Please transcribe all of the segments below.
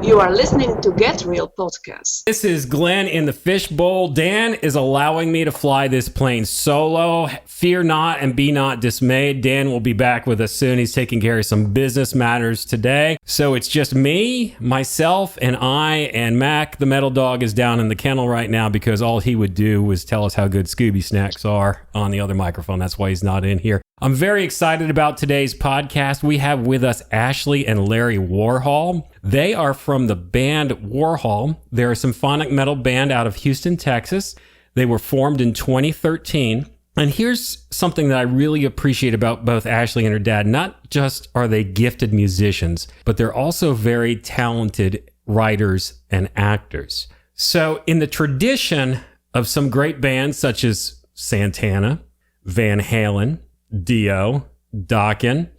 You are listening to Get Real Podcast. This is Glenn in the fishbowl. Dan is allowing me to fly this plane solo. Fear not and be not dismayed. Dan will be back with us soon. He's taking care of some business matters today. So it's just me, myself, and Mac, the metal dog, is down in the kennel right now because all he would do was tell us how good Scooby snacks are on the other microphone. That's why he's not in here. I'm very excited about today's podcast. We have with us Ashley and Larry Worhol. They are from the band Worhol. They're a symphonic metal band out of Houston, Texas. They were formed in 2013. And here's something that I really appreciate about both Ashley and her dad. Not just are they gifted musicians, but they're also very talented writers and actors. So in the tradition of some great bands such as Santana, Van Halen, Dio, Dokken,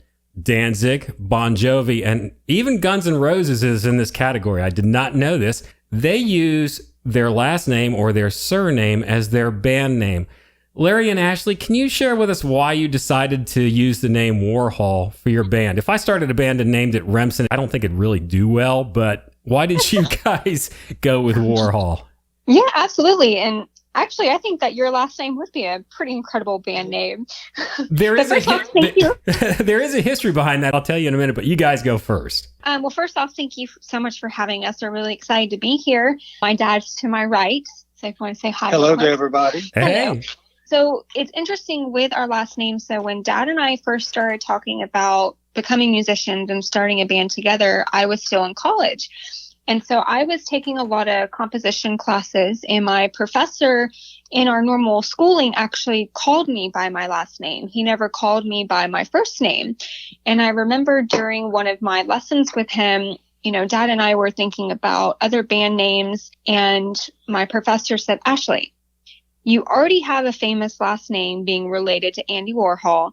Danzig, Bon Jovi, and even Guns N' Roses is in this category. I did not know this. They use their last name or their surname as their band name. Larry and Ashley, can you share with us why you decided to use the name Worhol for your band? If I started a band and named it Remsen, I don't think it'd really do well, but why did you guys go with Worhol? Yeah, absolutely. And actually, I think that your last name would be a pretty incredible band name. There is a history behind that. I'll tell you in a minute, but you guys go first. Well, first off, thank you so much for having us. We're really excited to be here. My dad's to my right, so if you want to say hi. Hello to everybody. Hey. Hello. So it's interesting with our last name. So when Dad and I first started talking about becoming musicians and starting a band together, I was still in college. And so I was taking a lot of composition classes, and my professor in our normal schooling actually called me by my last name. He never called me by my first name. And I remember during one of my lessons with him, you know, Dad and I were thinking about other band names, and my professor said, Ashley, you already have a famous last name being related to Andy Warhol.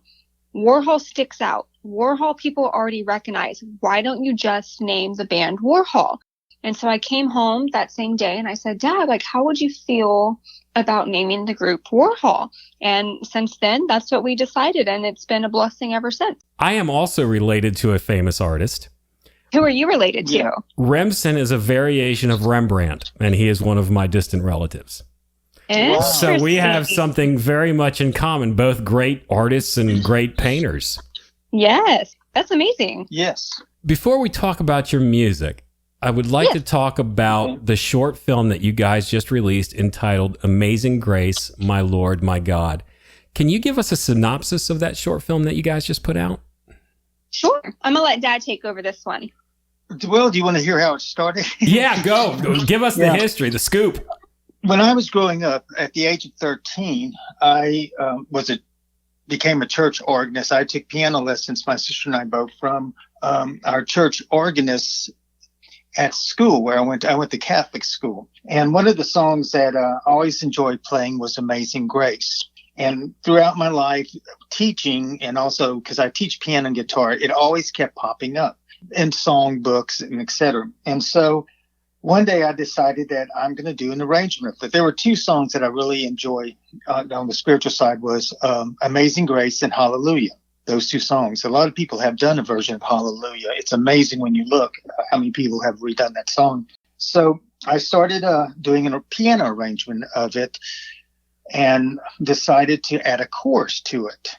Warhol sticks out. Warhol people already recognize. Why don't you just name the band Warhol? And so I came home that same day and I said, Dad, how would you feel about naming the group Warhol? And since then, that's what we decided. And it's been a blessing ever since. I am also related to a famous artist. Who are you related to? Remsen is a variation of Rembrandt, and he is one of my distant relatives. So we have something very much in common, both great artists and great painters. Yes, that's amazing. Yes. Before we talk about your music, I would like to talk about the short film that you guys just released entitled Amazing Grace, My Lord, My God. Can you give us a synopsis of that short film that you guys just put out? Sure. I'm going to let Dad take over this one. Well, do you want to hear how it started? Yeah, go. Give us the history, the scoop. When I was growing up, at the age of 13, I became a church organist. I took piano lessons, my sister and I both, from our church organist at school where I went to Catholic school. And one of the songs that I always enjoyed playing was Amazing Grace. And throughout my life teaching, and also because I teach piano and guitar, it always kept popping up in song books and et cetera. And so one day I decided that I'm going to do an arrangement. But there were two songs that I really enjoy on the spiritual side was Amazing Grace and Hallelujah. Those two songs. A lot of people have done a version of Hallelujah. It's amazing when you look how many people have redone that song. So I started doing a piano arrangement of it and decided to add a chorus to it.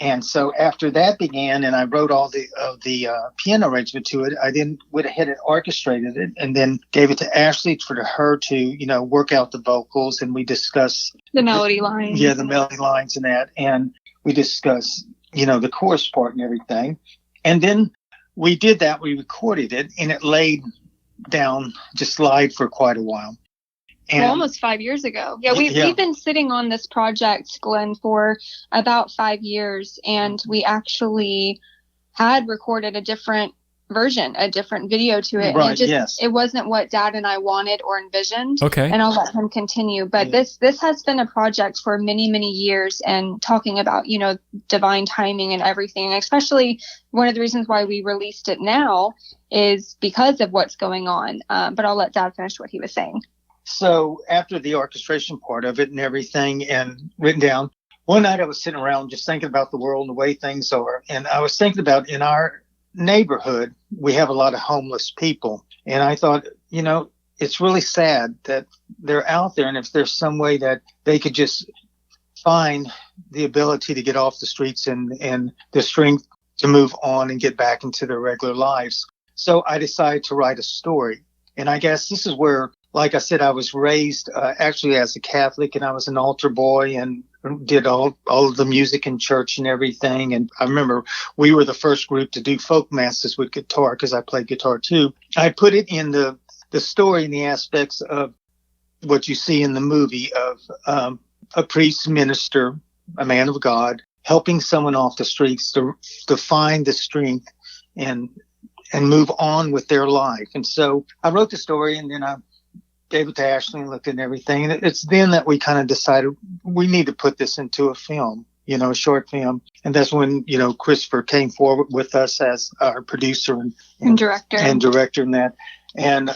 And so after that began, and I wrote all the piano arrangement to it, I then went ahead and orchestrated it and then gave it to Ashley for her to, work out the vocals, and we discussed the melody lines. Yeah, the melody lines and that. And we discussed, the chorus part and everything. And then we did that. We recorded it, and it laid down, just lied for quite a while. And almost 5 years ago. Yeah, we've been sitting on this project, Glenn, for about 5 years, and we actually had recorded a different version, a different video to it. Right, and it wasn't what Dad and I wanted or envisioned. Okay. And I'll let him continue. But this has been a project for many, many years, and talking about, divine timing and everything. And especially one of the reasons why we released it now is because of what's going on. But I'll let Dad finish what he was saying. So after the orchestration part of it and everything and written down, one night I was sitting around just thinking about the world and the way things are. And I was thinking about in our neighborhood, we have a lot of homeless people. And I thought, it's really sad that they're out there. And if there's some way that they could just find the ability to get off the streets and the strength to move on and get back into their regular lives. So I decided to write a story. And I guess this is where, like I said, I was raised actually as a Catholic, and I was an altar boy and did all of the music in church and everything. And I remember we were the first group to do folk masses with guitar because I played guitar too. I put it in the story in the aspects of what you see in the movie of a priest, minister, a man of God, helping someone off the streets to find the strength and move on with their life. And so I wrote the story, and then I gave it to Ashley and looked at everything. And it's then that we kind of decided we need to put this into a film, a short film. And that's when, Christopher came forward with us as our producer and director in that. And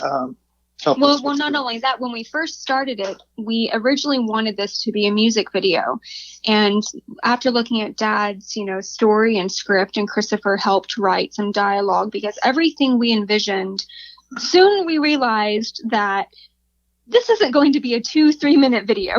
well, not only that, when we first started it, we originally wanted this to be a music video. And after looking at Dad's, story and script, and Christopher helped write some dialogue, because everything we envisioned, soon we realized that this isn't going to be a 2-3 minute video.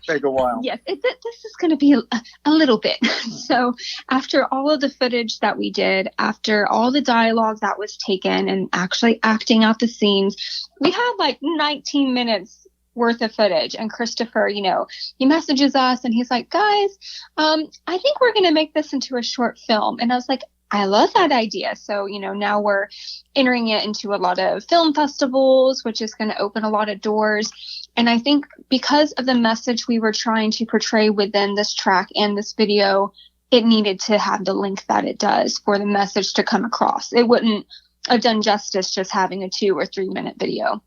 Take a while. Yes, this is going to be a little bit. So after all of the footage that we did, after all the dialogue that was taken and actually acting out the scenes, we had like 19 minutes worth of footage. And Christopher, he messages us and he's like, guys, I think we're going to make this into a short film. And I was like, I love that idea. So, now we're entering it into a lot of film festivals, which is going to open a lot of doors. And I think because of the message we were trying to portray within this track and this video, it needed to have the length that it does for the message to come across. It wouldn't have done justice just having a 2 or 3 minute video.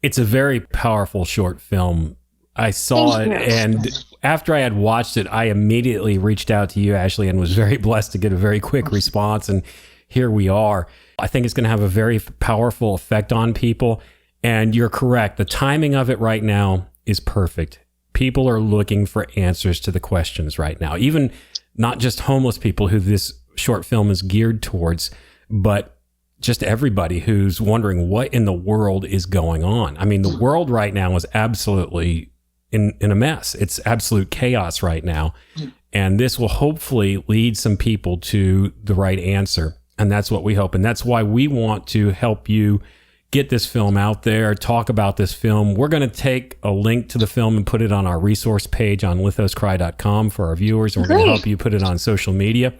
It's a very powerful short film. I saw it, and after I had watched it, I immediately reached out to you, Ashley, and was very blessed to get a very quick response. And here we are. I think it's going to have a very powerful effect on people. And you're correct. The timing of it right now is perfect. People are looking for answers to the questions right now. Even not just homeless people who this short film is geared towards, but just everybody who's wondering what in the world is going on. I mean, the world right now is absolutely in a mess. It's absolute chaos right now. And this will hopefully lead some people to the right answer. And that's what we hope. And that's why we want to help you get this film out there, talk about this film. We're going to take a link to the film and put it on our resource page on lithoscry.com for our viewers. And we're going to help you put it on social media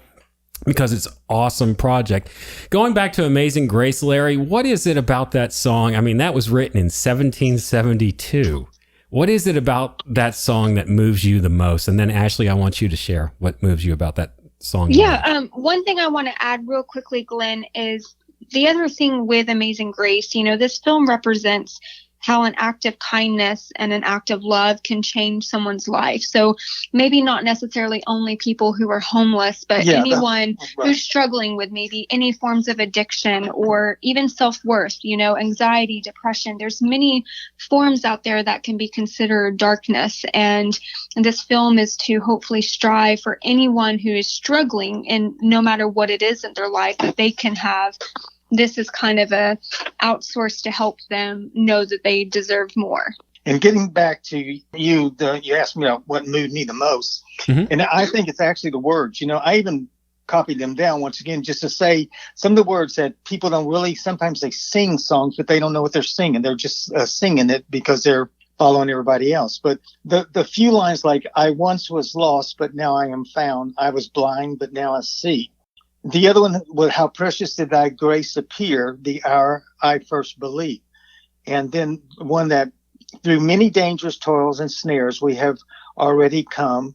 because it's an awesome project. Going back to Amazing Grace, Larry, what is it about that song? I mean, that was written in 1772. What is it about that song that moves you the most? And then, Ashley, I want you to share what moves you about that song. Yeah, one thing I want to add real quickly, Glenn, is the other thing with Amazing Grace. This film represents how an act of kindness and an act of love can change someone's life. So maybe not necessarily only people who are homeless, but anyone who's struggling with maybe any forms of addiction or even self-worth, anxiety, depression. There's many forms out there that can be considered darkness. And this film is to hopefully strive for anyone who is struggling, and no matter what it is in their life, that they can have this is kind of a outsource to help them know that they deserve more. And getting back to you, you asked me what moved me the most. Mm-hmm. And I think it's actually the words. I even copied them down once again, just to say some of the words that people don't really, sometimes they sing songs, but they don't know what they're singing. They're just singing it because they're following everybody else. But the few lines like, I once was lost, but now I am found. I was blind, but now I see. The other one was, how precious did thy grace appear the hour I first believed. And then one that, through many dangerous toils and snares we have already come.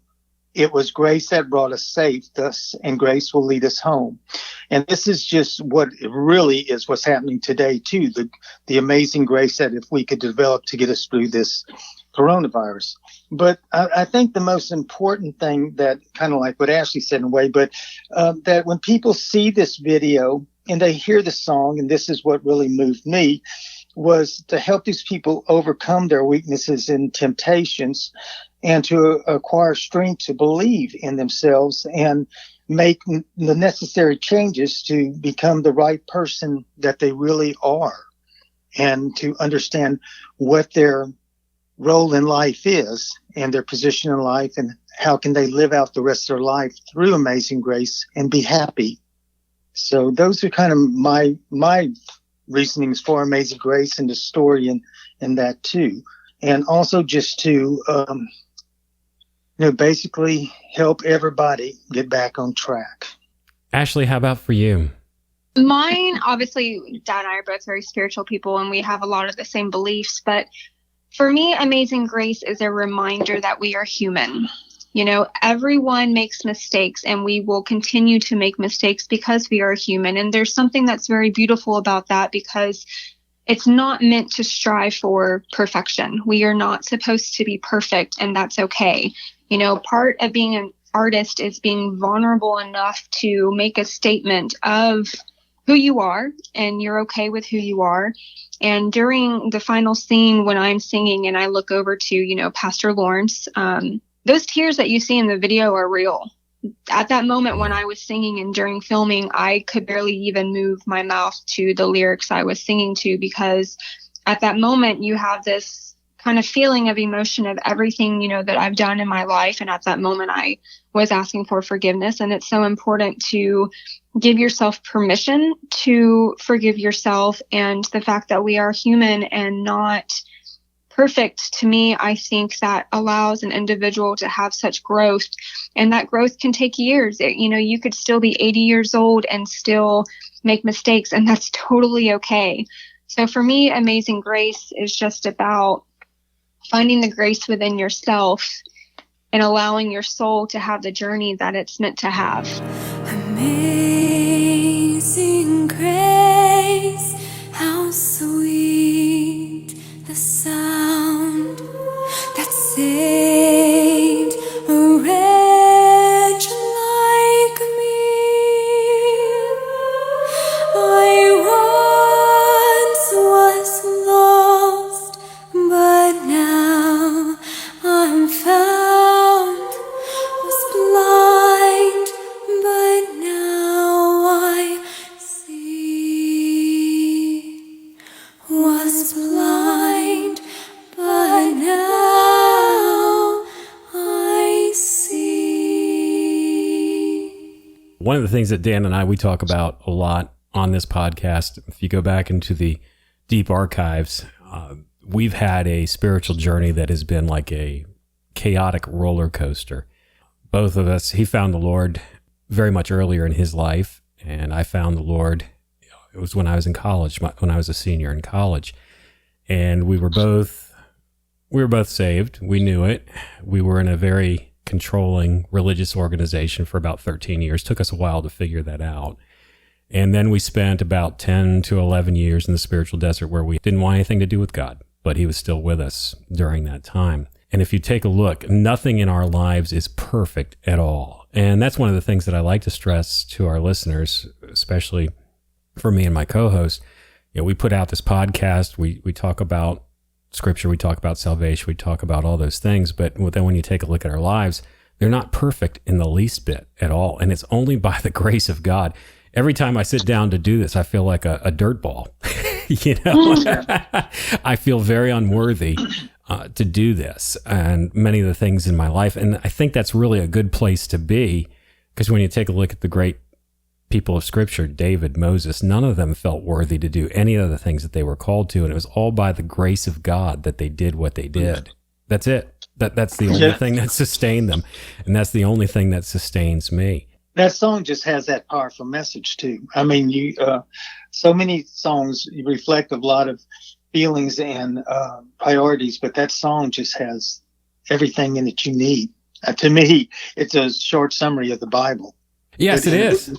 It was grace that brought us safe, thus, and grace will lead us home. And this is just what it really is what's happening today, too. The amazing grace that if we could develop to get us through this coronavirus. But I think the most important thing that, kind of like what Ashley said in a way, but that when people see this video and they hear the song, and this is what really moved me, was to help these people overcome their weaknesses and temptations and to acquire strength to believe in themselves and make the necessary changes to become the right person that they really are, and to understand what their role in life is and their position in life, and how can they live out the rest of their life through Amazing Grace and be happy. So those are kind of my reasonings for Amazing Grace and the story and that too. And also just to basically help everybody get back on track. Ashley, how about for you? Mine, obviously, Dad and I are both very spiritual people, and we have a lot of the same beliefs. But for me, Amazing Grace is a reminder that we are human. Everyone makes mistakes, and we will continue to make mistakes because we are human. And there's something that's very beautiful about that, because it's not meant to strive for perfection. We are not supposed to be perfect, and that's okay. Part of being an artist is being vulnerable enough to make a statement of who you are, and you're okay with who you are. And during the final scene, when I'm singing and I look over to, Pastor Lawrence, those tears that you see in the video are real. At that moment when I was singing and during filming, I could barely even move my mouth to the lyrics I was singing to, because at that moment you have this kind of feeling of emotion of everything, that I've done in my life. And at that moment I was asking for forgiveness. And it's so important to give yourself permission to forgive yourself. And the fact that we are human and not perfect, to me, I think that allows an individual to have such growth. And that growth can take years. You could still be 80 years old and still make mistakes, and that's totally okay. So for me, Amazing Grace is just about finding the grace within yourself and allowing your soul to have the journey that it's meant to have. Amazing grace, how sweet the sound that saved a wretch like me. I once was lost, but now I'm found, was blind, but now I see, was blind, but now I see. One of the things that Dan and we talk about a lot on this podcast, if you go back into the deep archives, we've had a spiritual journey that has been like a chaotic roller coaster. Both of us, he found the Lord very much earlier in his life, and I found the Lord, it was when I was in college, when I was a senior in college. And we were both saved. We knew it. We were in a very controlling religious organization for about 13 years. Took us a while to figure that out. And then we spent about 10 to 11 years in the spiritual desert where we didn't want anything to do with God, but he was still with us during that time. And if you take a look, nothing in our lives is perfect at all. And that's one of the things that I like to stress to our listeners, especially for me and my co-host. We put out this podcast, we talk about scripture, we talk about salvation, we talk about all those things. But then when you take a look at our lives, they're not perfect in the least bit at all. And it's only by the grace of God. Every time I sit down to do this, I feel like a dirt ball. I feel very unworthy to do this and many of the things in my life. And I think that's really a good place to be, because when you take a look at the great people of Scripture, David, Moses, none of them felt worthy to do any of the things that they were called to. And it was all by the grace of God that they did what they did. That's it. That's the only thing that sustained them. And that's the only thing that sustains me. That song just has that powerful message too. I mean, so many songs reflect a lot of feelings and priorities, but that song just has everything in it you need. To me, it's a short summary of the Bible. Yes, it is.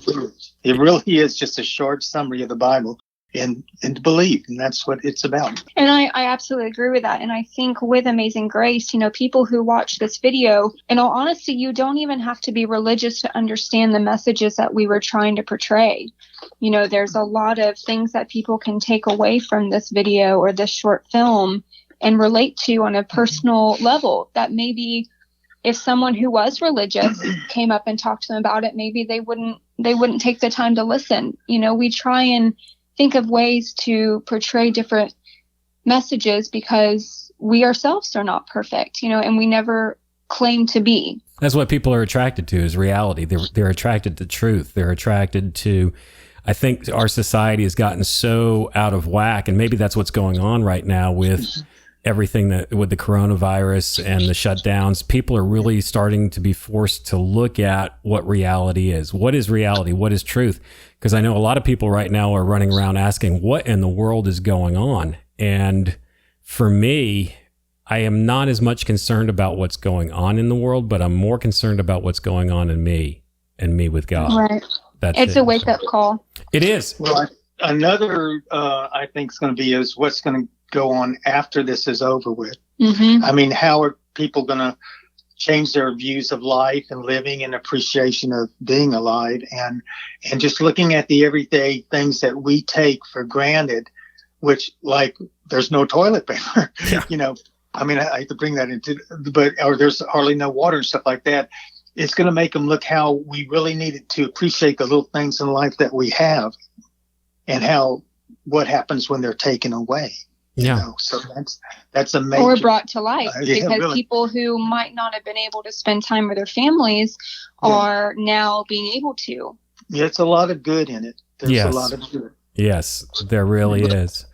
It really is just a short summary of the Bible and to believe, and that's what it's about. And I absolutely agree with that. And I think with Amazing Grace, people who watch this video, in all honesty, you don't even have to be religious to understand the messages that we were trying to portray. There's a lot of things that people can take away from this video or this short film and relate to on a personal level that maybe if someone who was religious came up and talked to them about it, maybe they wouldn't take the time to listen. We try and think of ways to portray different messages because we ourselves are not perfect, and we never claim to be. That's what people are attracted to, is reality. They're attracted to truth. They're attracted to, I think our society has gotten so out of whack, and maybe that's what's going on right now with everything with the coronavirus and the shutdowns. People are really starting to be forced to look at what reality is. What is reality? What is truth? Because I know a lot of people right now are running around asking, what in the world is going on? And for me, I am not as much concerned about what's going on in the world, but I'm more concerned about what's going on in me and me with God. Right. It's a wake-up call. It is. Well, another, I think, is going to be is what's going to go on after this is over with. Mm-hmm. I mean, how are people going to change their views of life and living and appreciation of being alive, and just looking at the everyday things that we take for granted, which, like, there's no toilet paper, Yeah. I mean, I hate to bring that into, or there's hardly no water and stuff like that. It's going to make them look how we really needed to appreciate the little things in life that we have, and what happens when they're taken away. Yeah. So that's amazing. Or brought to life, because really. people who might not have been able to spend time with their families are now being able to. Yeah, it's a lot of good in it. There's a lot of good. Yes, there really is.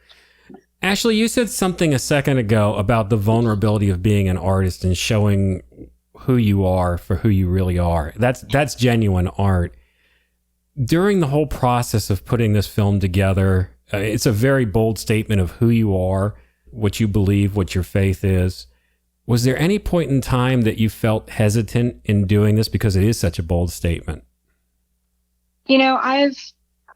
Ashley, you said something a second ago about the vulnerability of being an artist and showing who you are for who you really are. That's genuine art. During the whole process of putting this film together, it's a very bold statement of who you are, what you believe, what your faith is. Was there any point in time that you felt hesitant in doing this because it is such a bold statement?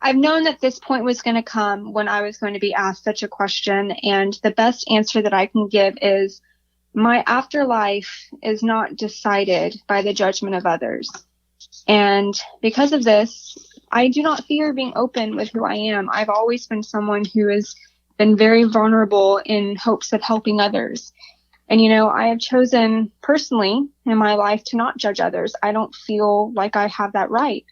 I've known that this point was going to come when I was going to be asked such a question. And the best answer that I can give is my afterlife is not decided by the judgment of others. And because of this, I do not fear being open with who I am. I've always been someone who has been very vulnerable in hopes of helping others. And, I have chosen personally in my life to not judge others. I don't feel like I have that right.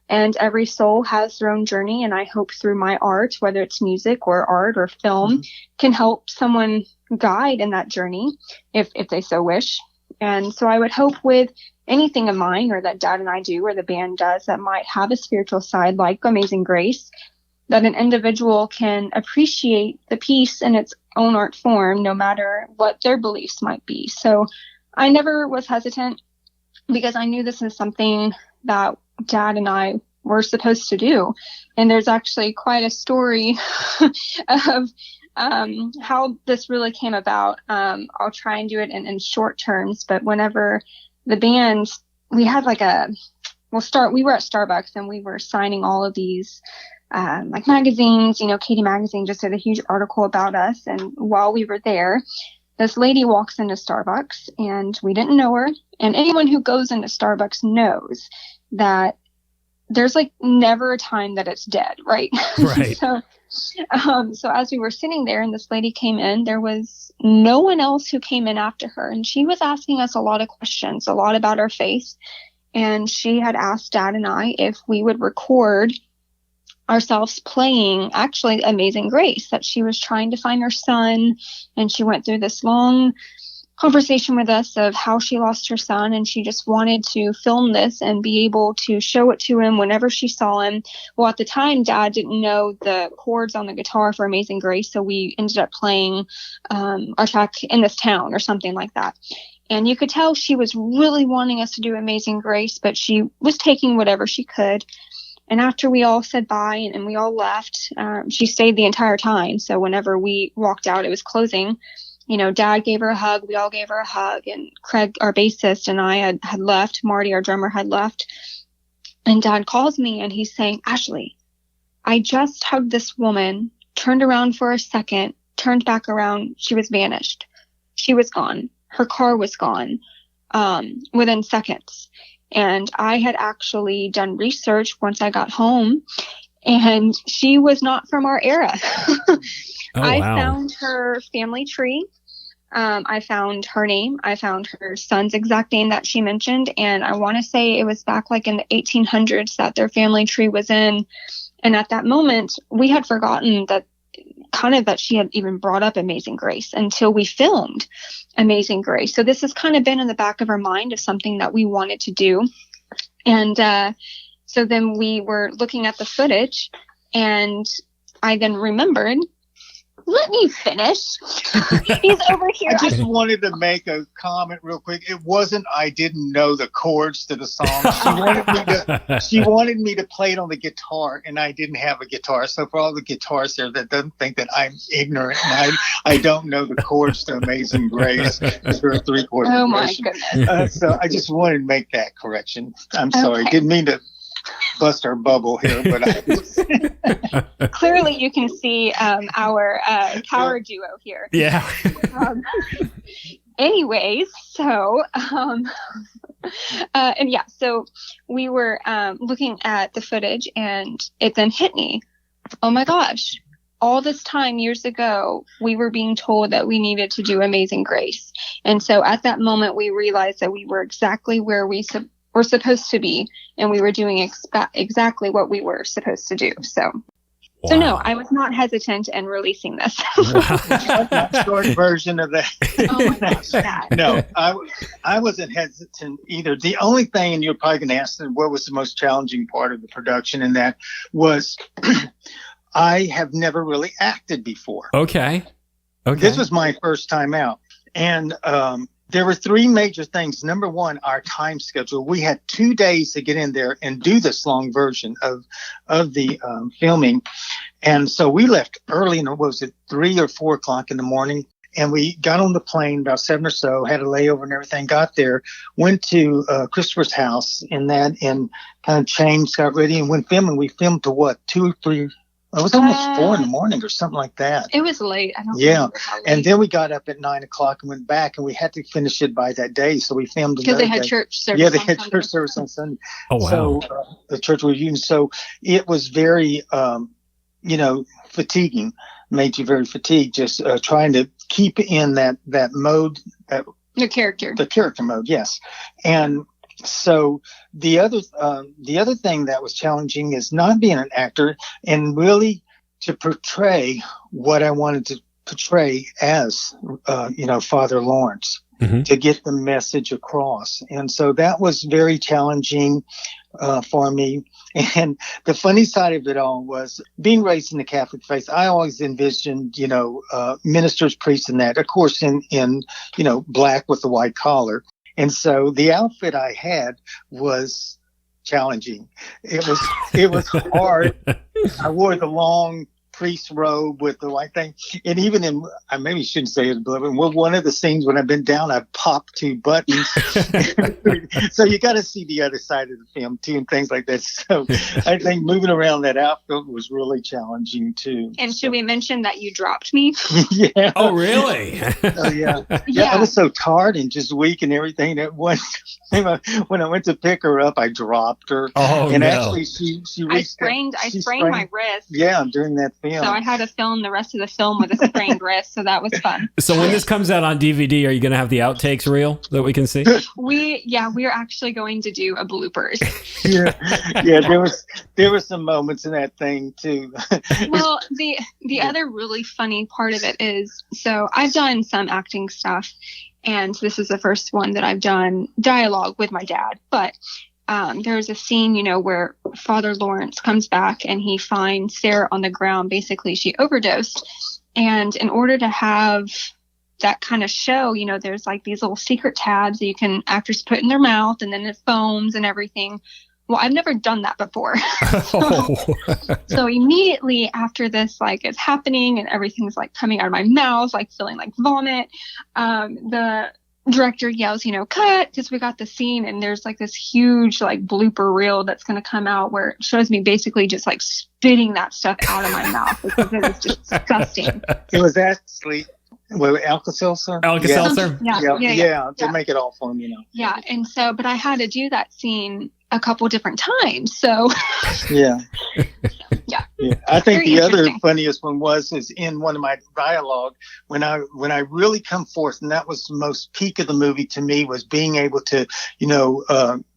And every soul has their own journey. And I hope through my art, whether it's music or art or film, can help someone guide in that journey if they so wish. And so I would hope with anything of mine, or that Dad and I do, or the band does, that might have a spiritual side like Amazing Grace, that an individual can appreciate the piece in its own art form, no matter what their beliefs might be. So I never was hesitant, because I knew this is something that Dad and I were supposed to do. And there's actually quite a story of how this really came about. I'll try and do it in short terms, but whenever the band, we had we were at Starbucks and we were signing all of these magazines, Katie Magazine just did a huge article about us. And while we were there, this lady walks into Starbucks and we didn't know her. And anyone who goes into Starbucks knows that there's never a time that it's dead, right? Right. So as we were sitting there and this lady came in, there was no one else who came in after her. And she was asking us a lot of questions, a lot about our faith. And she had asked Dad and I if we would record ourselves playing actually Amazing Grace, that she was trying to find her son. And she went through this long conversation with us of how she lost her son, and she just wanted to film this and be able to show it to him whenever she saw him. Well, at the time, Dad didn't know the chords on the guitar for Amazing Grace, so we ended up playing our track In This Town or something like that. And you could tell she was really wanting us to do Amazing Grace, but she was taking whatever she could. And after we all said bye and we all left, she stayed the entire time. So whenever we walked out, it was closing. Dad gave her a hug. We all gave her a hug. And Craig, our bassist, and I had left. Marty, our drummer, had left. And Dad calls me and he's saying, Ashley, I just hugged this woman, turned around for a second, turned back around. She was vanished. She was gone. Her car was gone within seconds. And I had actually done research once I got home, and she was not from our era. Oh, I wow. found her family tree. I found her name. I found her son's exact name that she mentioned. And I want to say it was back like in the 1800s that their family tree was in. And at that moment, we had forgotten that she had even brought up Amazing Grace until we filmed Amazing Grace. So this has kind of been in the back of our mind of something that we wanted to do. And so then we were looking at the footage, and I then remembered, let me finish. He's over here. I just wanted to make a comment real quick. It wasn't I didn't know the chords to the song. She wanted me to play it on the guitar, and I didn't have a guitar. So for all the guitarists there that doesn't think that I'm ignorant and I don't know the chords to Amazing Grace, for a 3/4. Oh my goodness. So I just wanted to make that correction. I'm sorry. Okay. Didn't mean to bust our bubble here, but Clearly you can see our power duo here. Yeah. Anyways, so and yeah, so we were looking at the footage, and it then hit me. Oh my gosh. All this time years ago, we were being told that we needed to do Amazing Grace. And so at that moment, we realized that we were exactly where we're supposed to be, and we were doing exactly what we were supposed to do. So no, I was not hesitant in releasing this. Short version of that. Oh my gosh, that. No, I wasn't hesitant either. The only thing, and you're probably going to ask them, what was the most challenging part of the production, and that was I have never really acted before. Okay. This was my first time out. And there were three major things. Number one, our time schedule. We had 2 days to get in there and do this long version of the filming. And so we left early, and what was it, 3 or 4 o'clock in the morning? And we got on the plane about 7 or so, had a layover and everything, got there, went to Christopher's house and kind of changed, got ready, and went filming. We filmed to what, 2 or 3? It was almost 4 in the morning or something like that. It was late. I don't remember how late. And then we got up at 9 o'clock and went back, and we had to finish it by that day. So we filmed because they had day. church service. Yeah, they on had Sunday. church service on Sunday. Oh, wow. So the church was using. So it was very, fatiguing. Made you very fatigued, just trying to keep in that mode. The character. The character mode, yes. And so the other thing that was challenging is not being an actor and really to portray what I wanted to portray as, Father Lawrence, to get the message across. And so that was very challenging for me. And the funny side of it all was being raised in the Catholic faith. I always envisioned, ministers, priests, and that, of course, in black with the white collar. And so the outfit I had was challenging. It was hard. I wore the long priest robe with the white thing. And even I maybe shouldn't say it, but in one of the scenes when I've been down, I popped 2 buttons. So you got to see the other side of the film too, and things like that. So I think moving around that outfit was really challenging too. And should we mention that you dropped me? Yeah. Oh, really? Oh, yeah. I was so tired and just weak and everything that when I went to pick her up, I dropped her. Oh, and no. Actually, she I sprained my wrist. Yeah, during that film. So I had to film the rest of the film with a sprained wrist, so that was fun. So when this comes out on DVD, are you going to have the outtakes reel that we can see? We're actually going to do a bloopers. Yeah. There were some moments in that thing too. Well, the other really funny part of it is, so I've done some acting stuff, and this is the first one that I've done dialogue with my dad. But there's a scene, where Father Lawrence comes back and he finds Sarah on the ground. Basically, she overdosed. And in order to have that kind of show, there's like these little secret tabs that actors put in their mouth, and then it foams and everything. Well, I've never done that before. So immediately after this, is happening and everything's coming out of my mouth, feeling like vomit, the director yells, cut, because we got the scene, and there's this huge blooper reel that's going to come out where it shows me basically just spitting that stuff out of my mouth because it was disgusting. It was actually Alka-Seltzer? Alka-Seltzer? Yeah, to make it all fun, Yeah, and so, but I had to do that scene a couple different times. So Yeah. yeah. Yeah. I think Very the other interesting. funniest one is in one of my dialogue when I really come forth, and that was the most peak of the movie to me, was being able to,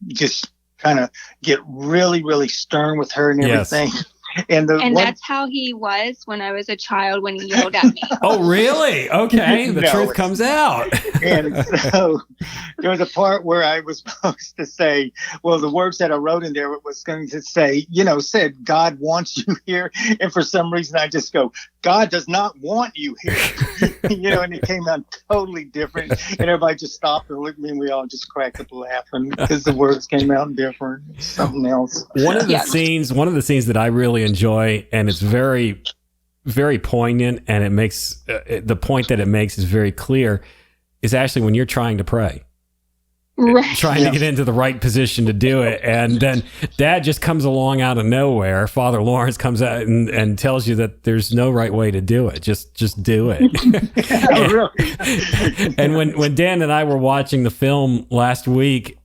just kind of get really, really stern with her and Yes. everything. And that's how he was when I was a child when he yelled at me. Oh, really? Okay. The No, truth it's comes out. And so there was a part where I was supposed to say, well, the words that I wrote in there was going to say, said, God wants you here. And for some reason, I just go, God does not want you here. And it came out totally different. And everybody just stopped and looked at me, and we all just cracked up laughing because the words came out different. Something else. One of the scenes that I really enjoy, and it's very, very poignant, and it makes the point that it makes is very clear, is actually when you're trying to pray. Right. Trying to get into the right position to do it. And then Dad just comes along out of nowhere. Father Lawrence comes out and tells you that there's no right way to do it. Just do it. And when Dan and I were watching the film last week,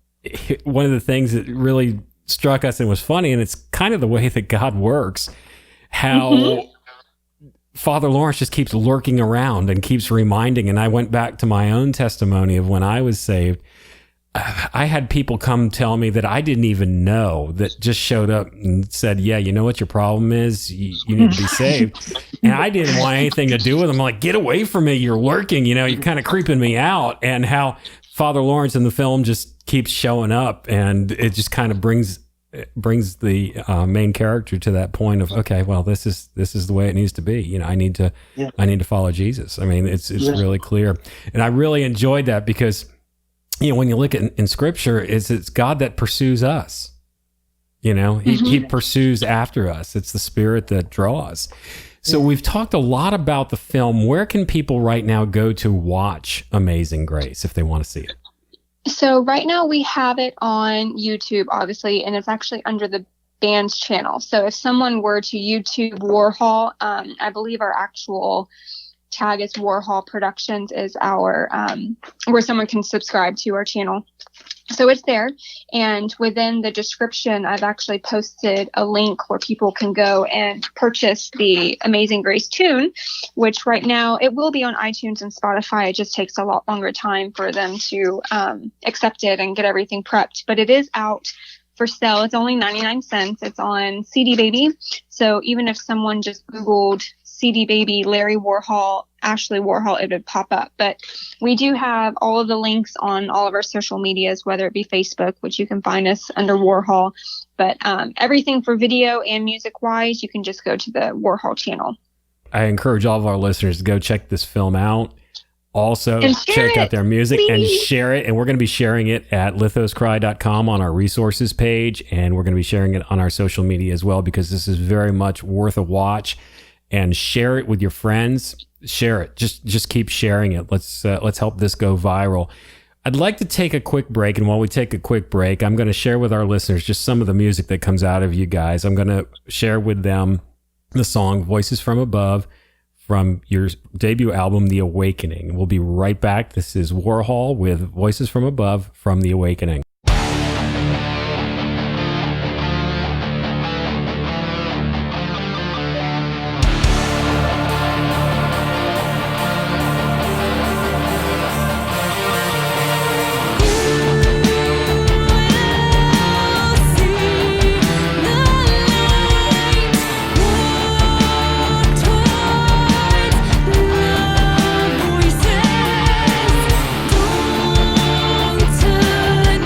one of the things that really struck us and was funny, and it's kind of the way that God works, how Father Lawrence just keeps lurking around and keeps reminding. And I went back to my own testimony of when I was saved. I had people come tell me that I didn't even know, that just showed up and said, yeah, you know what your problem is? You need to be saved. And I didn't want anything to do with them. I'm like, get away from me. You're lurking, you're kind of creeping me out. And how Father Lawrence in the film just keeps showing up, and it just kind of brings the main character to that point of, okay, well, this is the way it needs to be. I need to follow Jesus. I mean, it's really clear. And I really enjoyed that because, when you look at in scripture, it's God that pursues us. He pursues after us. It's the Spirit that draws. So we've talked a lot about the film. Where can people right now go to watch Amazing Grace if they want to see it? So right now we have it on YouTube, obviously, and it's actually under the band's channel. So if someone were to YouTube Warhol, I believe our actual tag is Warhol Productions is our where someone can subscribe to our channel. So it's there, and within the description I've actually posted a link where people can go and purchase the Amazing Grace tune, which right now it will be on iTunes and Spotify. It just takes a lot longer time for them to accept it and get everything prepped, but it is out for sale. It's only 99 cents. It's on CD Baby. So even if someone just Googled CD Baby, Larry Worhol, Ashley Warhol, it would pop up. But we do have all of the links on all of our social medias, whether it be Facebook, which you can find us under Warhol. But everything for video and music wise, you can just go to the Warhol channel. I encourage all of our listeners to go check this film out. Also, check out their music and share it. And we're going to be sharing it at lithoscry.com on our resources page. And we're going to be sharing it on our social media as well, because this is very much worth a watch. And share it with your friends. Share it. Just keep sharing it. Let's help this go viral. I'd like to take a quick break. And while we take a quick break, I'm going to share with our listeners just some of the music that comes out of you guys. I'm going to share with them the song Voices from Above from your debut album, The Awakening. We'll be right back. This is Warhol with Voices from Above from The Awakening. Voices, don't turn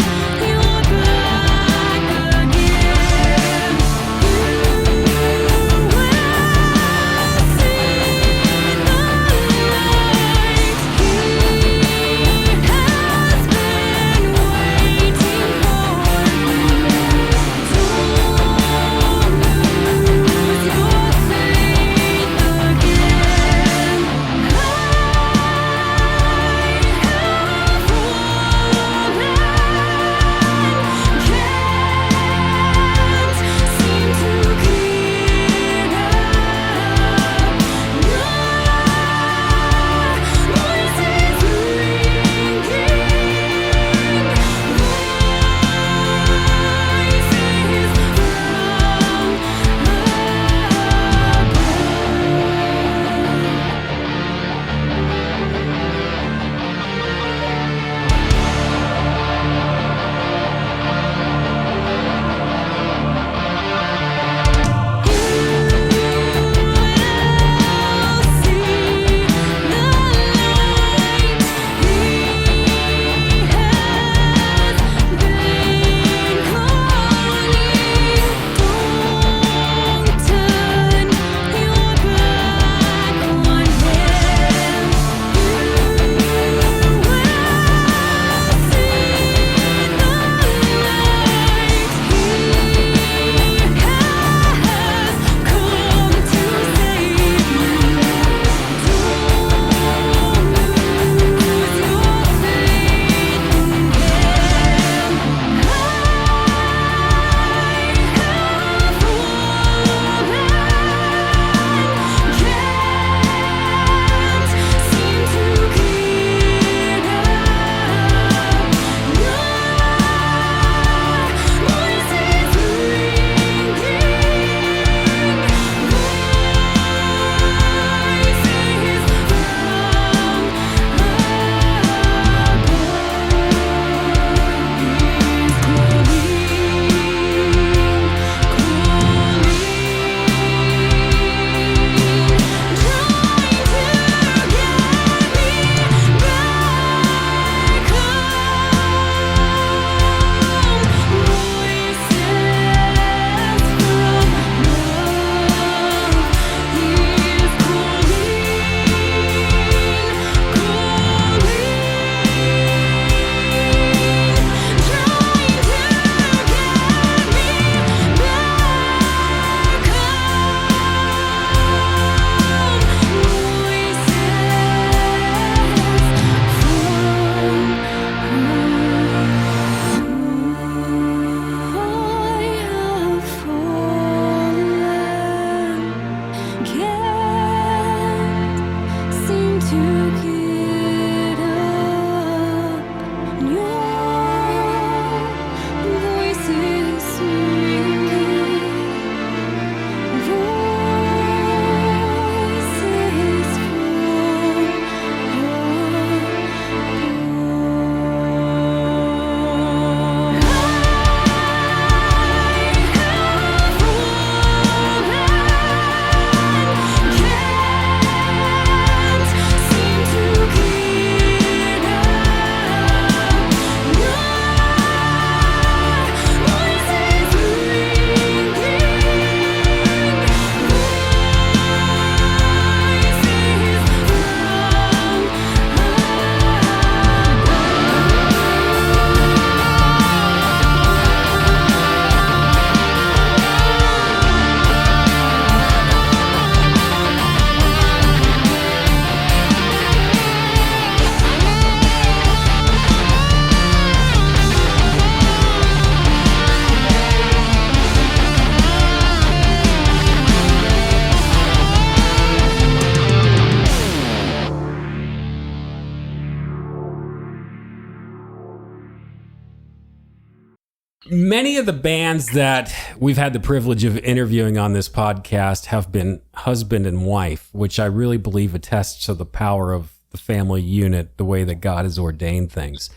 Many of the bands that we've had the privilege of interviewing on this podcast have been husband and wife, which I really believe attests to the power of the family unit, the way that God has ordained things.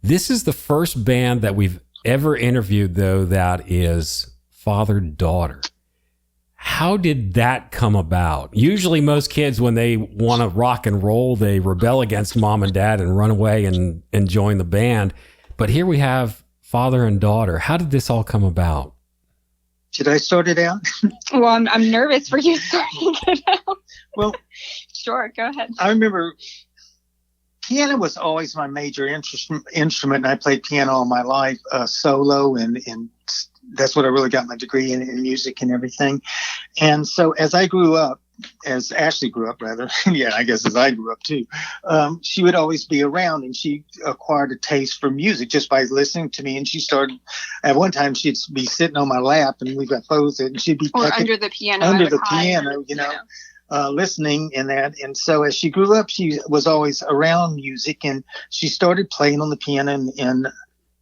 This is the first band that we've ever interviewed, though, that is father-daughter. How did that come about? Usually most kids, when they want to rock and roll, they rebel against mom and dad and run away and join the band. But here we have father and daughter. How did this all come about? Should I start it out? Well, I'm nervous for you starting it out. Well, sure, go ahead. I remember piano was always my major instrument, and I played piano all my life, solo, and that's what I really got my degree in music and everything. And so as I grew up, as Ashley grew up, rather, yeah, I guess as I grew up too, she would always be around, and she acquired a taste for music just by listening to me. And she started, at one time, she'd be sitting on my lap, and we've got photos, and she'd be under the piano, listening and that. And so as she grew up, she was always around music, and she started playing on the piano and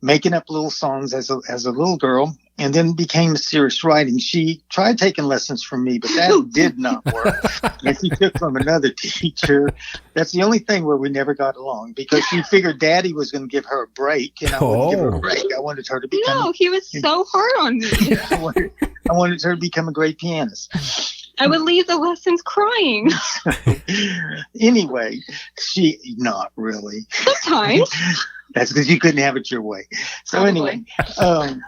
making up little songs as a little girl, and then became serious writing. She tried taking lessons from me, but that did not work. And she took from another teacher. That's the only thing where we never got along, because she figured Daddy was going to give her a break, and I wouldn't give her a break. I wanted her to become. No, he was so hard on me. I wanted her to become a great pianist. I would leave the lessons crying. Anyway, not really. Sometimes. That's because you couldn't have it your way. So Probably. Anyway,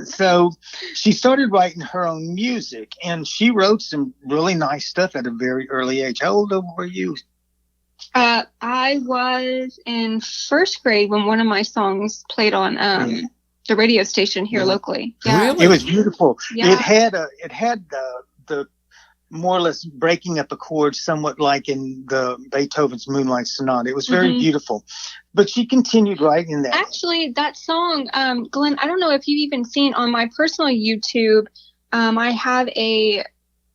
so she started writing her own music, and she wrote some really nice stuff at a very early age. How old were you? I was in first grade when one of my songs played on the radio station here locally. Yeah. Really? It was beautiful. Yeah. It had the more or less breaking up a chord, somewhat like in the Beethoven's Moonlight Sonata. It was very beautiful. But she continued writing that. Actually, that song, Glenn, I don't know if you've even seen on my personal YouTube, I have a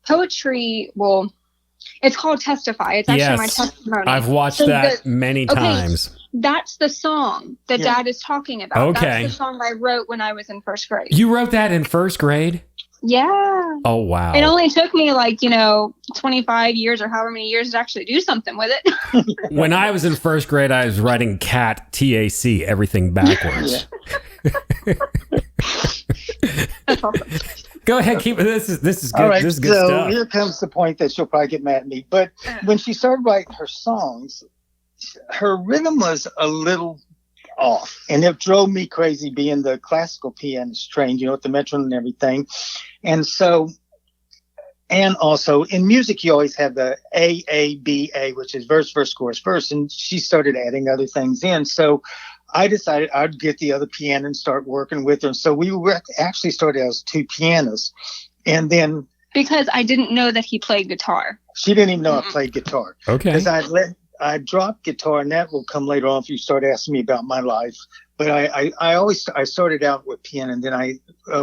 poetry, it's called Testify. It's actually my testimony. I've watched that many times. That's the song that Dad is talking about. Okay. That's the song I wrote when I was in first grade. You wrote that in first grade? Yeah. Oh, wow. It only took me 25 years or however many years to actually do something with it. When I was in first grade, I was writing CAT, TAC, everything backwards. That's awesome. Go ahead, keep it. This is good. All right, this is good so stuff. here comes the point that she'll probably get mad at me. But when she started writing her songs, her rhythm was a little off, and it drove me crazy, being the classical pianist trained, with the metronome and everything. And so, and also in music, you always have the A, which is verse, chorus, verse. And she started adding other things in. So I decided I'd get the other piano and start working with her. So we actually started as two pianos. And then, because I didn't know that he played guitar. She didn't even know I played guitar. Okay. Because I dropped guitar, and that will come later on if you start asking me about my life. But I started out with piano, and then I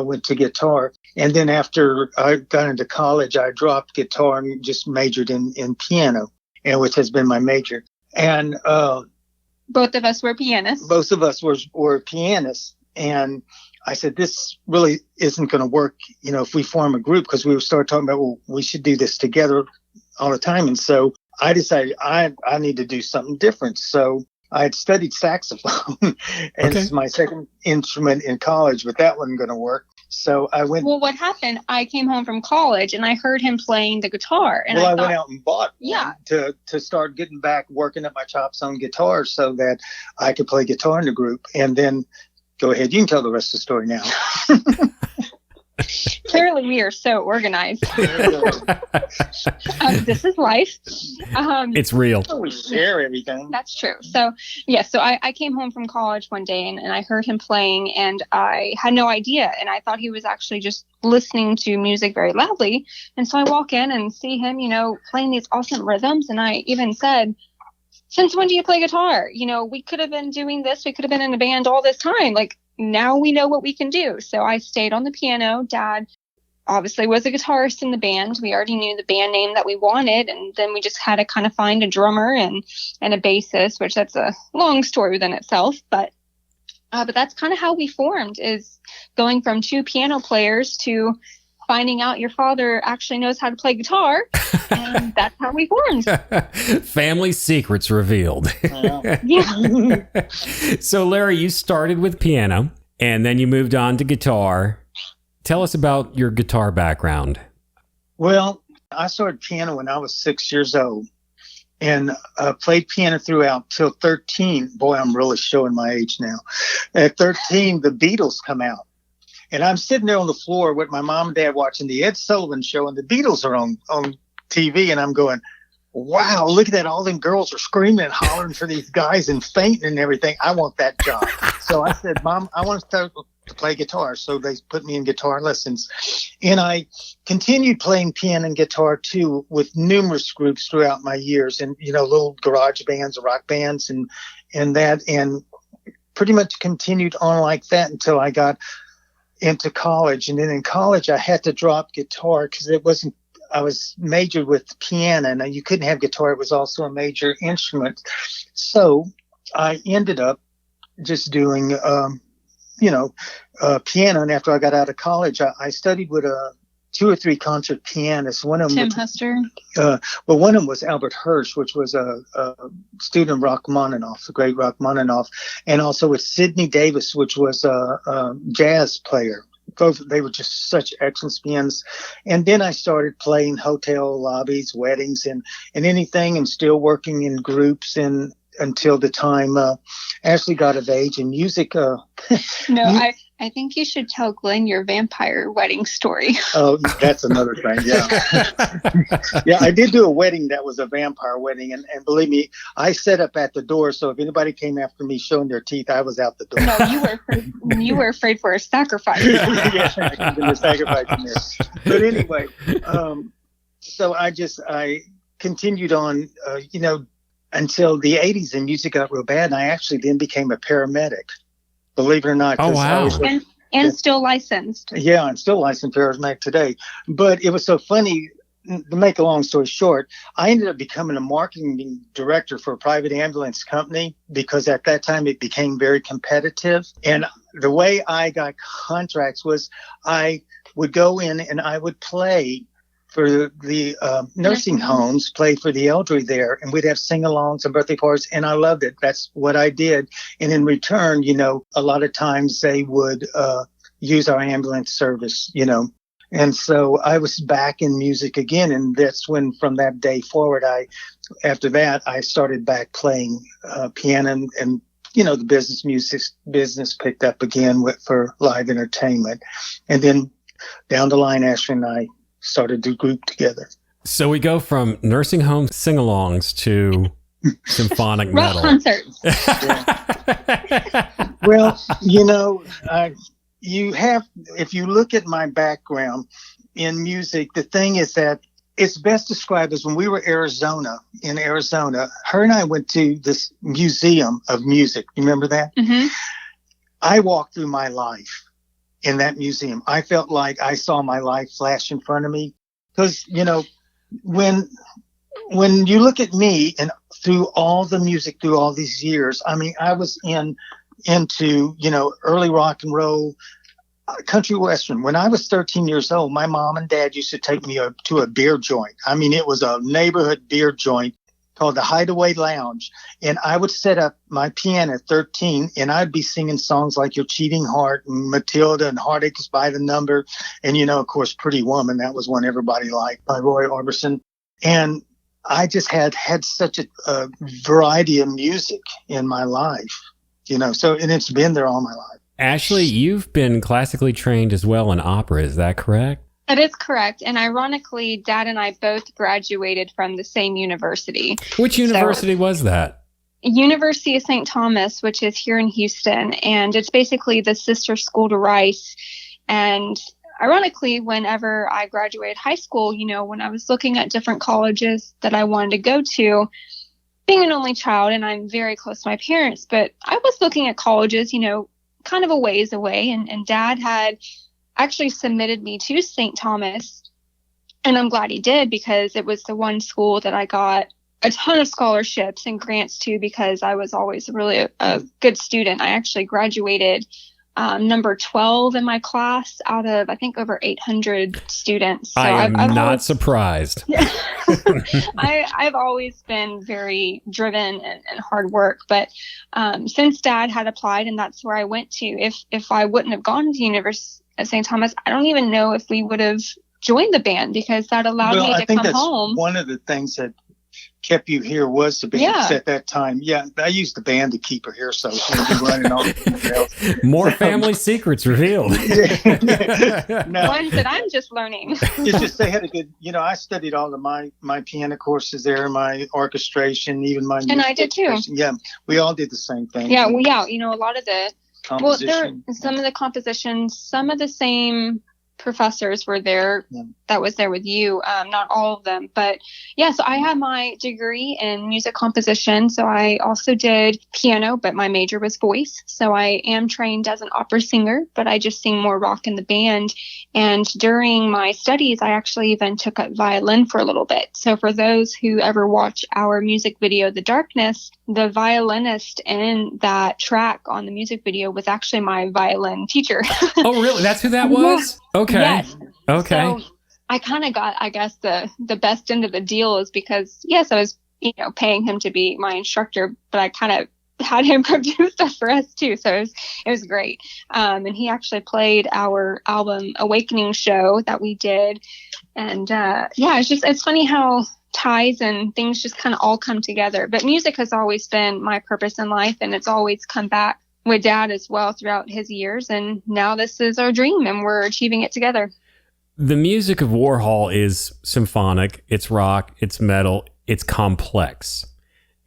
went to guitar. And then after I got into college, I dropped guitar and just majored in piano, which has been my major. And both of us were pianists. Both of us were pianists. And I said, this really isn't going to work, if we form a group, because we started talking about, we should do this together all the time. And so I decided I need to do something different. So I had studied saxophone as my second instrument in college, but that wasn't going to work. So I went. Well, what happened? I came home from college and I heard him playing the guitar. And I went out and bought one to start getting back working up my chops on guitar so that I could play guitar in the group. And then go ahead. You can tell the rest of the story now. Clearly, we are so organized. This is life. It's real. We share everything. That's true. So, so I came home from college one day and I heard him playing, and I had no idea. And I thought he was actually just listening to music very loudly. And so I walk in and see him, playing these awesome rhythms. And I even said, since when do you play guitar? We could have been doing this. We could have been in a band all this time. Now we know what we can do. So I stayed on the piano. Dad obviously was a guitarist in the band. We already knew the band name that we wanted. And then we just had to kind of find a drummer and a bassist, which that's a long story within itself. But But that's kind of how we formed, is going from two piano players to finding out your father actually knows how to play guitar. And that's how we formed. Family secrets revealed. Yeah. So, Larry, you started with piano and then you moved on to guitar. Tell us about your guitar background. Well, I started piano when I was 6 years old and played piano throughout till 13. Boy, I'm really showing my age now. At 13, the Beatles come out. And I'm sitting there on the floor with my mom and dad watching the Ed Sullivan Show, and the Beatles are on TV, and I'm going, wow, look at that. All them girls are screaming and hollering for these guys and fainting and everything. I want that job. So I said, Mom, I want to start to play guitar. So they put me in guitar lessons. And I continued playing piano and guitar, too, with numerous groups throughout my years, and, little garage bands, rock bands, and pretty much continued on like that until I got into college. And then in college, I had to drop guitar because I was majored with piano, and you couldn't have guitar. It was also a major instrument. So I ended up just doing, piano. And after I got out of college, I studied with two or three concert pianists. One of them, Tim Hester. One of them was Albert Hirsch, which was a student of Rachmaninoff, the great Rachmaninoff, and also with Sidney Davis, which was a jazz player. Both, they were just such excellent pianists. And then I started playing hotel lobbies, weddings, and anything, and still working in groups until the time Ashley got of age in music. I think you should tell Glenn your vampire wedding story. Oh, that's another thing. Yeah. Yeah, I did do a wedding that was a vampire wedding. And believe me, I set up at the door. So if anybody came after me showing their teeth, I was out the door. No, you were afraid for a sacrifice. Yeah, I could have been a sacrifice in this. But anyway, so I continued on, until the 80s, and music got real bad. And I actually then became a paramedic. Believe it or not. Oh, wow. And still licensed. Yeah, I'm still licensed paramedic today. But it was so funny, to make a long story short, I ended up becoming a marketing director for a private ambulance company because at that time it became very competitive. And the way I got contracts was I would go in and I would play for the nursing homes, play for the elderly there, and we'd have sing-alongs and birthday parties, and I loved it. That's what I did. And in return, a lot of times they would use our ambulance service, And so I was back in music again, and that's when, from that day forward, after that, I started back playing piano, and the business picked up again for live entertainment. And then down the line, Ashley and I started to group together. So we go from nursing home sing-alongs to symphonic metal. Rock concerts. Well, if you look at my background in music, the thing is that it's best described as when we were in Arizona, her and I went to this museum of music. You remember that? Mm-hmm. I walked through my life in that museum. I felt like I saw my life flash in front of me because, when you look at me and through all the music through all these years, I mean, I was into, early rock and roll, country western. When I was 13 years old, my mom and dad used to take me to a beer joint. I mean, it was a neighborhood beer joint called the Hideaway Lounge. And I would set up my piano at 13, and I'd be singing songs like Your Cheating Heart and Matilda and Heartache is by the Number. And, of course, Pretty Woman. That was one everybody liked, by Roy Orbison. And I just had such a variety of music in my life, and it's been there all my life. Ashley, you've been classically trained as well in opera. Is that correct? That is correct. And ironically, Dad and I both graduated from the same university. Which university was that? University of St. Thomas, which is here in Houston. And it's basically the sister school to Rice. And ironically, whenever I graduated high school, when I was looking at different colleges that I wanted to go to, being an only child, and I'm very close to my parents, but I was looking at colleges, kind of a ways away. And Dad had actually submitted me to St. Thomas, and I'm glad he did because it was the one school that I got a ton of scholarships and grants too, because I was always really a good student. I actually graduated number 12 in my class out of, I think, over 800 students. So I am I've not always, surprised. I've always been very driven and hard work. But since Dad had applied, and that's where I went to, if I wouldn't have gone to the University of St. Thomas, I don't even know if we would have joined the band, because that allowed me to come home. One of the things that kept you here was the band at that time. Yeah, I used the band to keep her here, so she would be running on. More family secrets revealed. Ones that I'm just learning. It's just they had a good, I studied all of my piano courses there, my orchestration, even my and I did too. Yeah, we all did the same thing. Yeah, well, yeah, a lot of the composition. Some of the compositions, some of the same professors were there that was there with you, not all of them, but yeah. So I had my degree in music composition, so I also did piano, but my major was voice, so I am trained as an opera singer, but I just sing more rock in the band. And during my studies, I actually even took up violin for a little bit. So for those who ever watch our music video The Darkness, the violinist in that track on the music video was actually my violin teacher. Oh, really? That's who that was? Okay. Yes. Okay. So I kind of got, I guess, the best end of the deal, is because, yes, I was, paying him to be my instructor, but I kind of had him produce stuff for us too. So it was great. And he actually played our album Awakening show that we did. And it's funny how ties and things just kind of all come together. But music has always been my purpose in life, and it's always come back with Dad as well throughout his years. And now this is our dream, and we're achieving it together. The music of Warhol is symphonic. It's rock. It's metal. It's complex.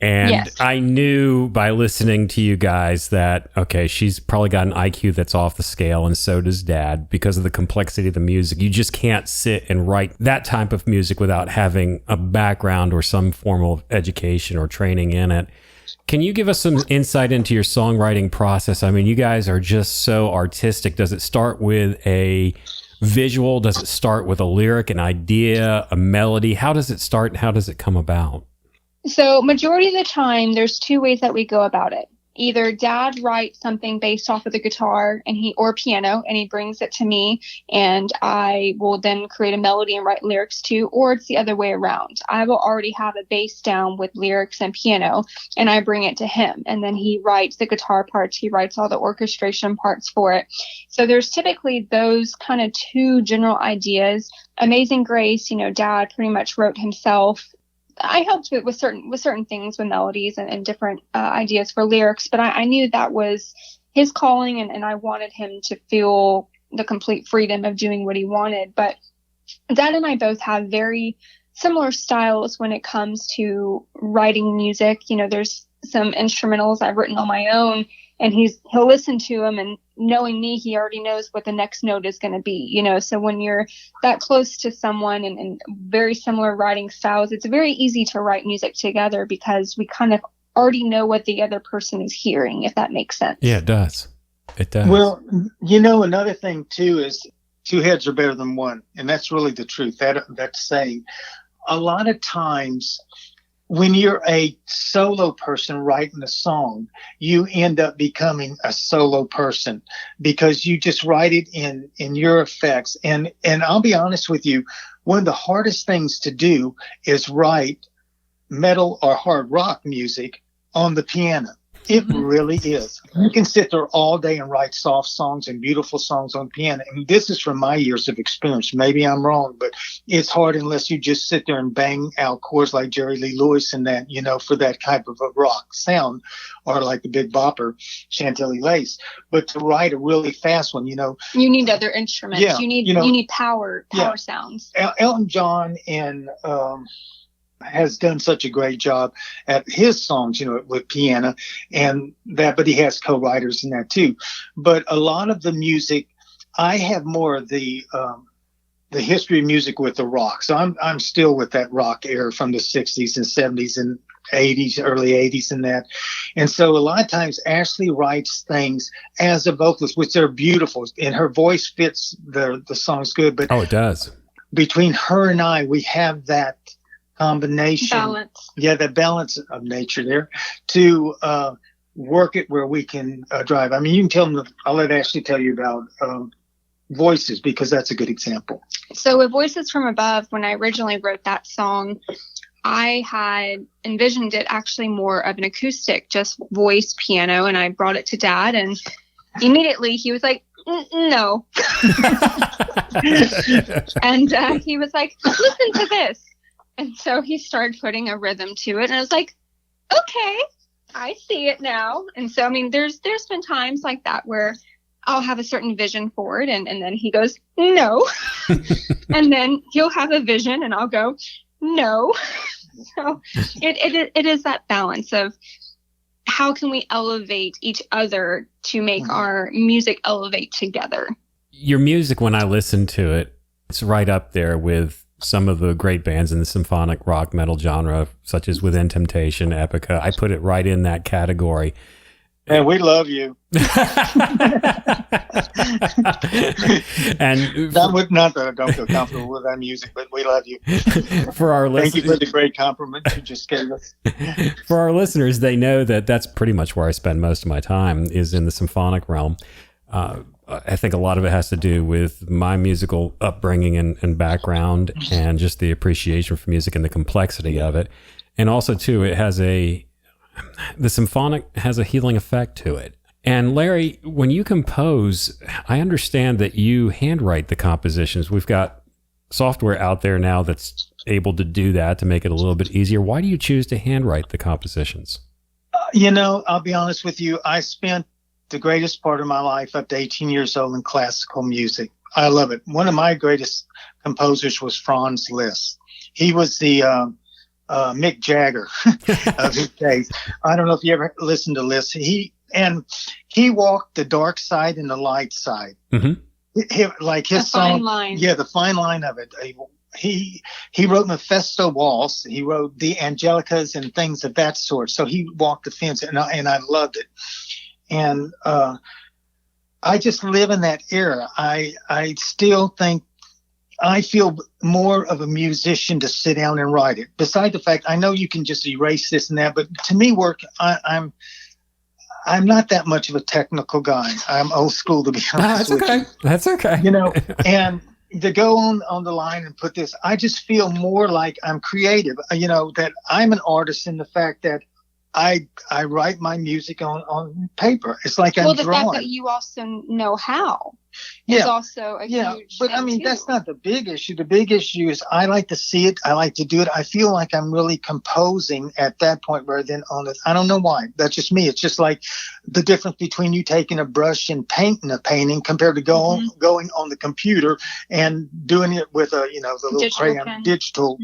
And yes. I knew by listening to you guys that, okay, she's probably got an IQ that's off the scale, and so does Dad, because of the complexity of the music. You just can't sit and write that type of music without having a background or some form of education or training in it. Can you give us some insight into your songwriting process? I mean, you guys are just so artistic. Does it start with a visual? Does it start with a lyric, an idea, a melody? How does it start, and how does it come about? So majority of the time, there's two ways that we go about it. Either Dad writes something based off of the guitar or piano, and he brings it to me, and I will then create a melody and write lyrics to, or it's the other way around. I will already have a bass down with lyrics and piano, and I bring it to him, and then he writes the guitar parts. He writes all the orchestration parts for it. So there's typically those kind of two general ideas. Amazing Grace, Dad pretty much wrote himself. I helped with certain things, with melodies and different ideas for lyrics, but I knew that was his calling, and I wanted him to feel the complete freedom of doing what he wanted. But Dad and I both have very similar styles when it comes to writing music. There's some instrumentals I've written on my own, and he'll listen to them, and knowing me, he already knows what the next note is going to be, So when you're that close to someone and very similar writing styles, it's very easy to write music together, because we kind of already know what the other person is hearing, if that makes sense. Yeah, it does. It does. Well, another thing too is two heads are better than one. And that's really the truth. That's saying a lot of times, when you're a solo person writing a song, you end up becoming a solo person, because you just write it in your effects. And I'll be honest with you, one of the hardest things to do is write metal or hard rock music on the piano. It really is. You can sit there all day and write soft songs and beautiful songs on piano. And this is from my years of experience. Maybe I'm wrong, but it's hard unless you just sit there and bang out chords like Jerry Lee Lewis and that, for that type of a rock sound, or like the Big Bopper, Chantilly Lace. But to write a really fast one, you need other instruments. Yeah, you need power sounds. Elton John and has done such a great job at his songs, with piano and that, but he has co-writers in that too. But a lot of the music, I have more of the history of music with the rock. So I'm still with that rock era from the 60s and 70s and 80s, early 80s and that. And so a lot of times Ashley writes things as a vocalist, which are beautiful, and her voice fits the songs good. But oh, it does. Between her and I, we have that combination. Balance. Yeah, the balance of nature there to work it where we can drive. I mean, you can tell them, I'll let Ashley tell you about Voices, because that's a good example. So with Voices from Above, when I originally wrote that song, I had envisioned it actually more of an acoustic, just voice piano, and I brought it to Dad, and immediately he was like, no. And he was like, listen to this. And so he started putting a rhythm to it, and I was like, okay, I see it now. And so, I mean, there's been times like that where I'll have a certain vision for it, and then he goes, no. And then he'll have a vision, and I'll go, no. So it is that balance of how can we elevate each other to make our music elevate together. Your music, when I listen to it, it's right up there with some of the great bands in the symphonic rock metal genre, such as Within Temptation, Epica. I put it right in that category. And we love you. And not that I don't feel comfortable with our music, but we love you. For our listeners, thank you for the great compliment you just gave us. For our listeners, they know that that's pretty much where I spend most of my time, is in the symphonic realm. I think a lot of it has to do with my musical upbringing and background, and just the appreciation for music and the complexity of it. And also, too, the symphonic has a healing effect to it. And Larry, when you compose, I understand that you handwrite the compositions. We've got software out there now that's able to do that, to make it a little bit easier. Why do you choose to handwrite the compositions? I'll be honest with you. I spent the greatest part of my life up to 18 years old in classical music. I love it. One of my greatest composers was Franz Liszt. He was the Mick Jagger of his days. I don't know if you ever listened to Liszt. He walked the dark side and the light side. Mm-hmm. Like his song, fine line. Yeah, the fine line of it. He wrote Mephisto Waltz. He wrote the Angelicas and things of that sort. So he walked the fence, and I loved it. And I just live in that era. I still think I feel more of a musician to sit down and write it. Beside the fact, I know you can just erase this and that, but to me, I'm not that much of a technical guy. I'm old school, to be honest. That's okay. That's okay. And to go on the line and put this, I just feel more like I'm creative. That I'm an artist in the fact that I write my music on paper. It's like I'm drawing. Well, the fact that you also know how. Is also a huge but I mean, that's not the big issue. The big issue is I like to see it. I like to do it. I feel like I'm really composing at that point rather than on it. I don't know why. That's just me. It's just like the difference between you taking a brush and painting a painting compared to going on the computer and doing it with the little digital crayon digital.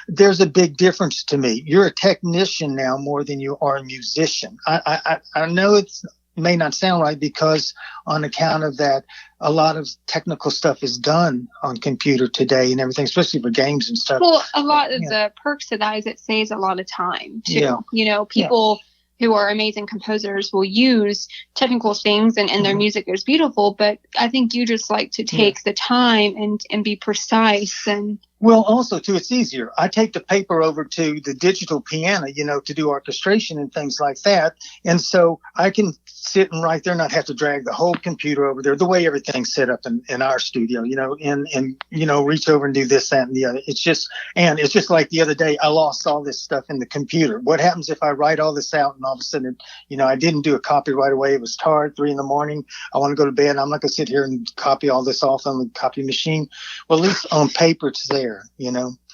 There's a big difference to me. You're a technician now more than you are a musician. I know it's may not sound right because on account of that, a lot of technical stuff is done on computer today and everything, especially for games and stuff. Well, a lot of the perks of that is it saves a lot of time too. People who are amazing composers will use technical things and their music is beautiful, but I think you just like to take the time and be precise. And well, also too, it's easier. I take the paper over to the digital piano, to do orchestration and things like that. And so I can sit and write there, not have to drag the whole computer over there, the way everything's set up in our studio, and reach over and do this, that, and the other. It's just like the other day, I lost all this stuff in the computer. What happens if I write all this out and all of a sudden, I didn't do a copy right away. It was tired, 3 a.m. I want to go to bed. I'm not going to sit here and copy all this off on the copy machine. Well, at least on paper, it's there,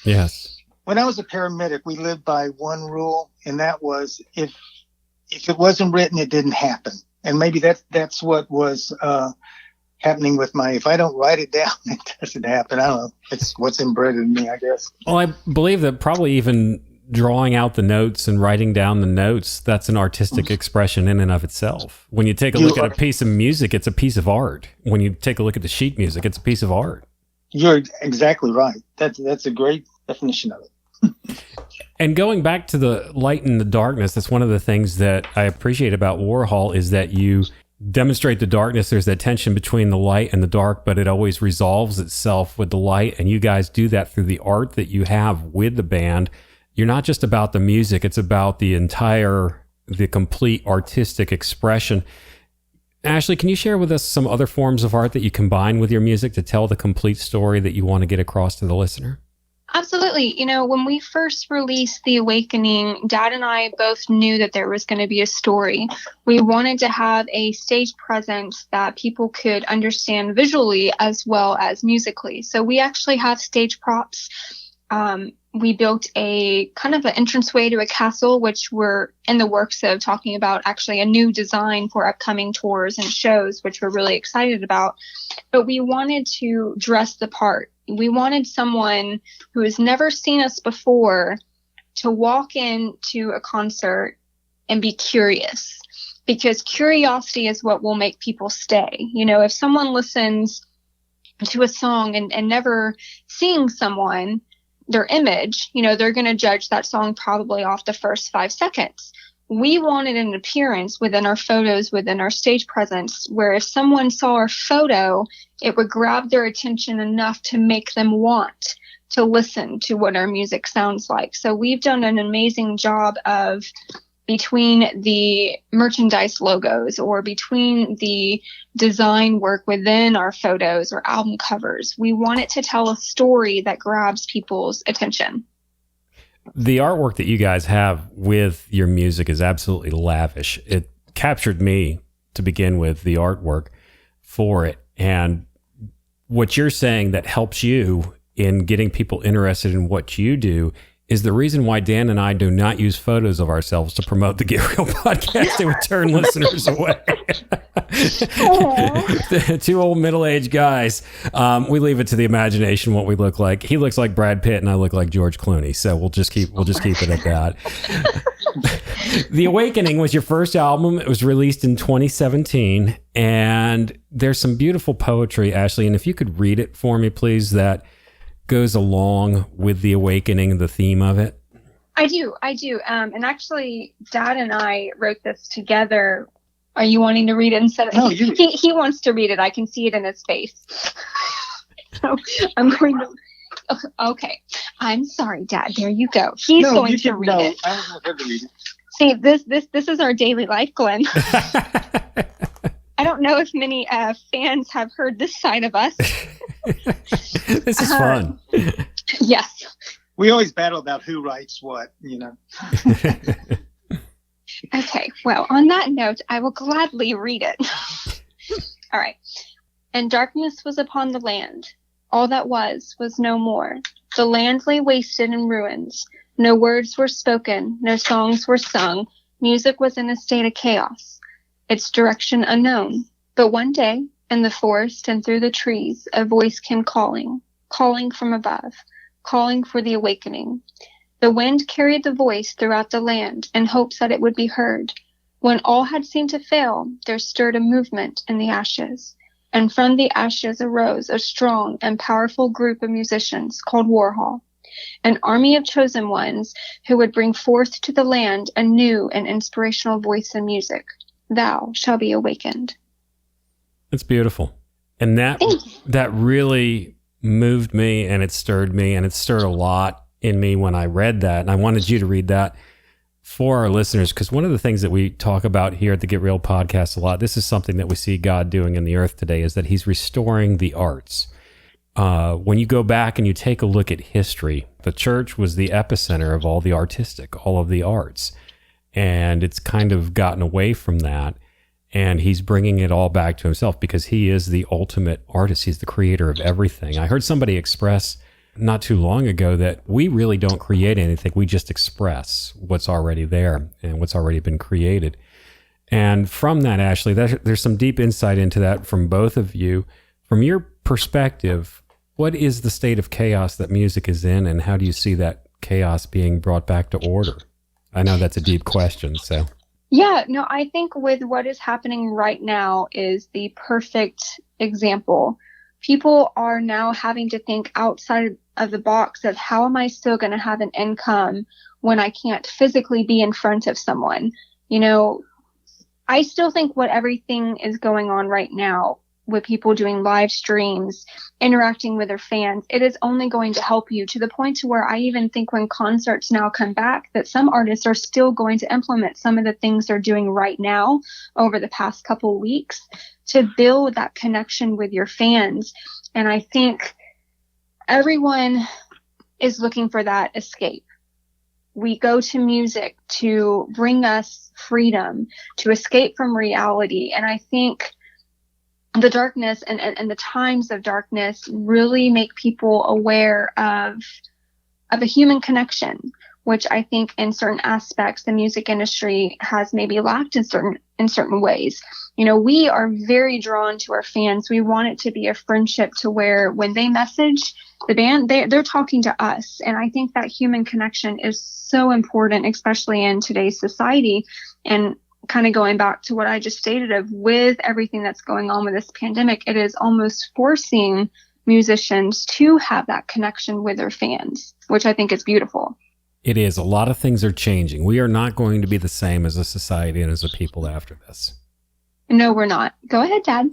Yes. When I was a paramedic, we lived by one rule, and that was if it wasn't written, it didn't happen. And maybe that's what was happening with if I don't write it down, it doesn't happen. I don't know. It's what's inbred in me, I guess. Well, I believe that probably even drawing out the notes and writing down the notes, that's an artistic expression in and of itself. When you take a look at a piece of music, it's a piece of art. When you take a look at the sheet music, it's a piece of art. You're exactly right. That's a great definition of it. And going back to the light and the darkness, that's one of the things that I appreciate about Warhol is that you demonstrate the darkness. There's that tension between the light and the dark, but it always resolves itself with the light. And you guys do that through the art that you have with the band. You're not just about the music, it's about the complete artistic expression. Ashley, can you share with us some other forms of art that you combine with your music to tell the complete story that you want to get across to the listener? Absolutely. When we first released The Awakening, Dad and I both knew that there was going to be a story. We wanted to have a stage presence that people could understand visually as well as musically. So we actually have stage props. We built a kind of an entranceway to a castle, which we're in the works of talking about actually a new design for upcoming tours and shows, which we're really excited about. But we wanted to dress the part. We wanted someone who has never seen us before to walk into a concert and be curious, because curiosity is what will make people stay. If someone listens to a song and never seeing someone, their image, they're going to judge that song probably off the first 5 seconds. We wanted an appearance within our photos, within our stage presence, where if someone saw our photo, it would grab their attention enough to make them want to listen to what our music sounds like. So we've done an amazing job of, between the merchandise logos or between the design work within our photos or album covers, we want it to tell a story that grabs people's attention. The artwork that you guys have with your music is absolutely lavish. It captured me to begin with, the artwork for it. And what you're saying that helps you in getting people interested in what you do is the reason why Dan and I do not use photos of ourselves to promote the Get Real podcast. It would turn listeners away. Two old middle-aged guys. We leave it to the imagination what we look like. He looks like Brad Pitt and I look like George Clooney. So we'll just keep it at that. The Awakening was your first album. It was released in 2017, and there's some beautiful poetry, Ashley. And if you could read it for me, please, that goes along with The Awakening, the theme of it. I do. And actually, Dad and I wrote this together. Are you wanting to read it instead of... No, he wants to read it. I can see it in his face. So I'm going to... Okay. I'm sorry, Dad. There you go. He's going to read it. I don't want him to read it. See, this is our daily life, Glenn. I don't know if many fans have heard this side of us. This is fun. Yes. We always battle about who writes what, Okay. Well, on that note, I will gladly read it. All right. And darkness was upon the land. All that was no more. The land lay wasted in ruins. No words were spoken. No songs were sung. Music was in a state of chaos. Its direction unknown. But one day, in the forest and through the trees, a voice came calling from above, calling for the awakening. The wind carried the voice throughout the land in hopes that it would be heard. When all had seemed to fail, there stirred a movement in the ashes. And from the ashes arose a strong and powerful group of musicians called Worhol, an army of chosen ones who would bring forth to the land a new and inspirational voice in music. Thou shalt be awakened. It's beautiful. And that really moved me, and it stirred me, and it stirred a lot in me when I read that. And I wanted you to read that for our listeners, because one of the things that we talk about here at the Get Real podcast a lot, this is something that we see God doing in the earth today, is that he's restoring the arts. When you go back and you take a look at history, the church was the epicenter of all the artistic, all of the arts. And it's kind of gotten away from that. And he's bringing it all back to himself because he is the ultimate artist. He's the creator of everything. I heard somebody express not too long ago that we really don't create anything. We just express what's already there and what's already been created. And from that, Ashley, there's some deep insight into that from both of you. From your perspective, what is the state of chaos that music is in, and how do you see that chaos being brought back to order? I know that's a deep question, so... Yeah, no, I think with what is happening right now is the perfect example. People are now having to think outside of the box of how am I still going to have an income when I can't physically be in front of someone? I still think what everything is going on right now with people doing live streams, interacting with their fans, it is only going to help you, to the point to where I even think when concerts now come back, that some artists are still going to implement some of the things they're doing right now over the past couple weeks to build that connection with your fans. And I think everyone is looking for that escape. We go to music to bring us freedom, to escape from reality. And I think the darkness and the times of darkness really make people aware of a human connection, which I think in certain aspects the music industry has maybe lacked in certain ways. You know, we are very drawn to our fans. We want it to be a friendship to where when they message the band, they're talking to us. And I think that human connection is so important, especially in today's society. And kind of going back to what I just stated of with everything that's going on with this pandemic, it is almost forcing musicians to have that connection with their fans, which I think is beautiful. It is. A lot of things are changing. We are not going to be the same as a society and as a people after this. No, we're not. Go ahead, Dad.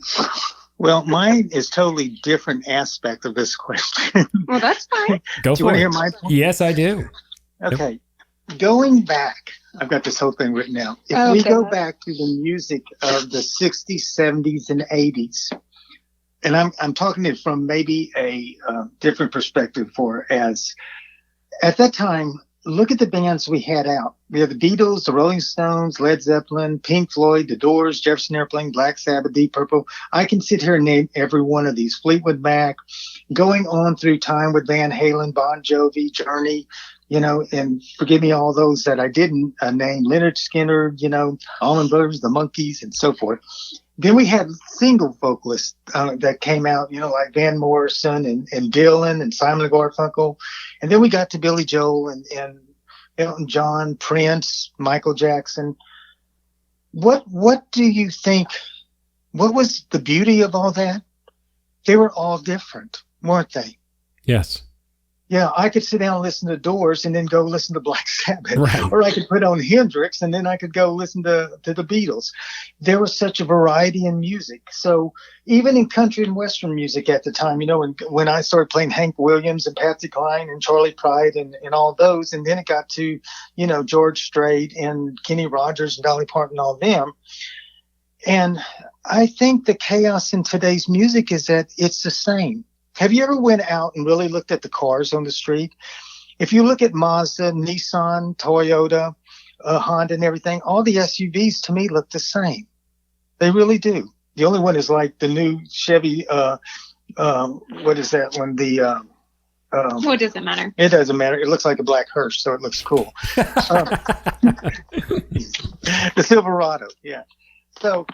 Well, mine is totally different aspect of this question. Well, that's fine. Go Do you for want it. to hear my point? Yes, I do. Okay. Going back, I've got this whole thing written down. If we go back to the music of the 60s, 70s, and 80s, and I'm talking it from maybe a different perspective as at that time, look at the bands we had out. We have the Beatles, the Rolling Stones, Led Zeppelin, Pink Floyd, The Doors, Jefferson Airplane, Black Sabbath, Deep Purple. I can sit here and name every one of these. Fleetwood Mac, going on through time with Van Halen, Bon Jovi, Journey, you know, and forgive me all those that I didn't name, Leonard Skinner, you know, Allman Brothers, the Monkees, and so forth. Then we had single vocalists that came out, you know, like Van Morrison and Dylan and Simon & Garfunkel. And then we got to Billy Joel and Elton John, Prince, Michael Jackson. What do you think? What was the beauty of all that? They were all different, weren't they? Yes. Yeah, I could sit down and listen to Doors and then go listen to Black Sabbath. Right. Or I could put on Hendrix and then I could go listen to the Beatles. There was such a variety in music. So even in country and Western music at the time, you know, when I started playing Hank Williams and Patsy Cline and Charlie Pride and all those, and then it got to, you know, George Strait and Kenny Rogers and Dolly Parton, all them. And I think the chaos in today's music is that it's the same. Have you ever went out and really looked at the cars on the street? If you look at Mazda, Nissan, Toyota, Honda and everything, all the SUVs to me look the same. They really do. The only one is like the new Chevy, what is that one? What does it matter? It doesn't matter. It looks like a black hearse, so it looks cool. The Silverado, yeah. So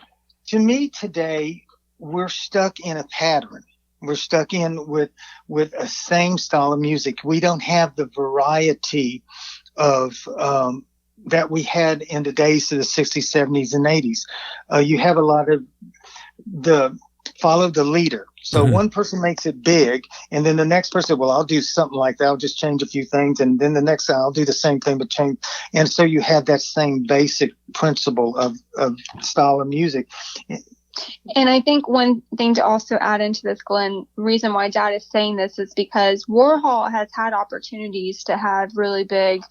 to me today, we're stuck in a pattern. We're stuck in with a same style of music. We don't have the variety of that we had in the days of the 60s, 70s, and 80s. You have a lot of the follow the leader. So one person makes it big, and then the next person, well, I'll do something like that. I'll just change a few things, and then the next I'll do the same thing but change. And so you have that same basic principle of style of music. And I think one thing to also add into this, Glenn, reason why Dad is saying this is because Warhol has had opportunities to have really big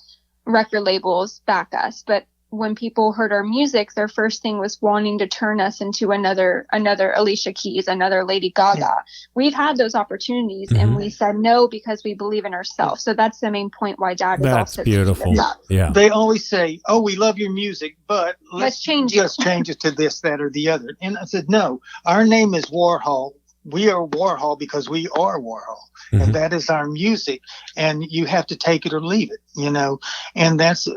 record labels back us. But when people heard our music, their first thing was wanting to turn us into another Alicia Keys, another Lady Gaga. Yeah. We've had those opportunities and we said no because we believe in ourselves. So that's the main point why Dad is that's also beautiful. Yeah. They always say, "Oh, we love your music, but let's change just change it to this, that, or the other." And I said, "No, our name is Warhol. We are Warhol because we are Warhol, and that is our music. And you have to take it or leave it, you know." And that's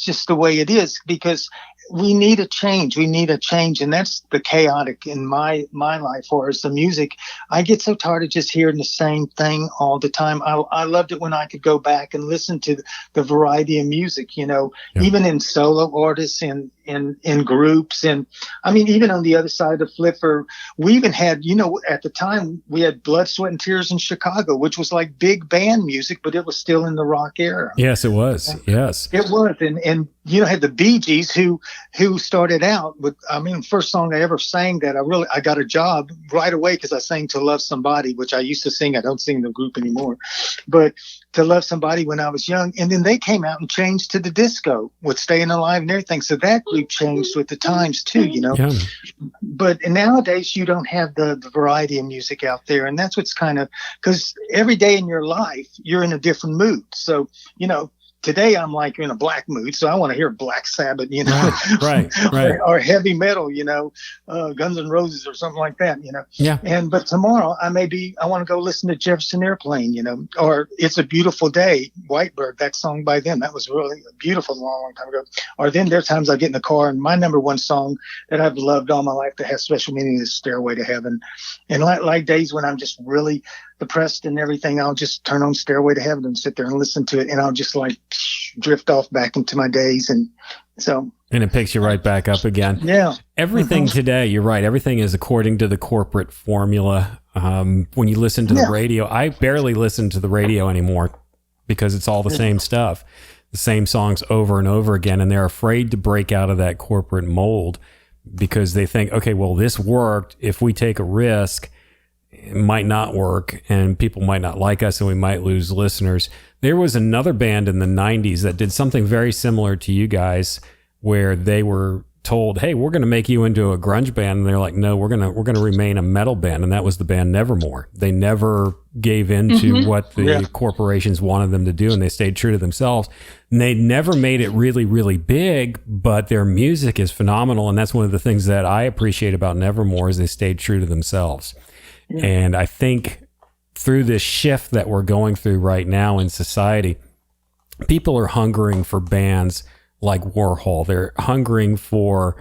just the way it is, because we need a change. We need a change. And that's the chaotic in my life, or as the music. I get so tired of just hearing the same thing all the time. I loved it when I could go back and listen to the variety of music, you know, even in solo artists and in groups. And I mean, even on the other side of Flipper, we even had, at the time we had Blood, Sweat and Tears in Chicago, which was like big band music, but it was still in the rock era. Yes, it was. Yes, it was. And had the Bee Gees who started out with, first song I ever sang that I got a job right away because I sang To Love Somebody, which I used to sing. I don't sing in the group anymore, but To Love Somebody when I was young. And then they came out and changed to the disco with Staying Alive and everything. So that group changed with the times too, Yeah. But nowadays you don't have the variety of music out there. And that's what's kind of, because every day in your life, you're in a different mood. So, today I'm like in a black mood, so I want to hear Black Sabbath, right. or heavy metal, Guns N' Roses or something like that, Yeah. But tomorrow I want to go listen to Jefferson Airplane, or It's a Beautiful Day, Whitebird, that song by them. That was really beautiful a long time ago. Or then there are times I get in the car and my number one song that I've loved all my life that has special meaning is Stairway to Heaven. And like days when I'm just really depressed and everything, I'll just turn on Stairway to Heaven and sit there and listen to it, and I'll just like drift off back into my days. And it picks you right back up again. Yeah. Everything today, you're right, everything is according to the corporate formula. When you listen to the radio, I barely listen to the radio anymore because it's all the same stuff, the same songs over and over again, and they're afraid to break out of that corporate mold because they think, okay, well, this worked. If we take a risk, it might not work and people might not like us and we might lose listeners. There was another band in the 90s that did something very similar to you guys where they were told, hey, we're going to make you into a grunge band. And they're like, no, we're going to remain a metal band. And that was the band Nevermore. They never gave in to what the corporations wanted them to do. And they stayed true to themselves. And they never made it really, really big, but their music is phenomenal. And that's one of the things that I appreciate about Nevermore is they stayed true to themselves. Yeah. And I think through this shift that we're going through right now in society, people are hungering for bands like Warhol. They're hungering for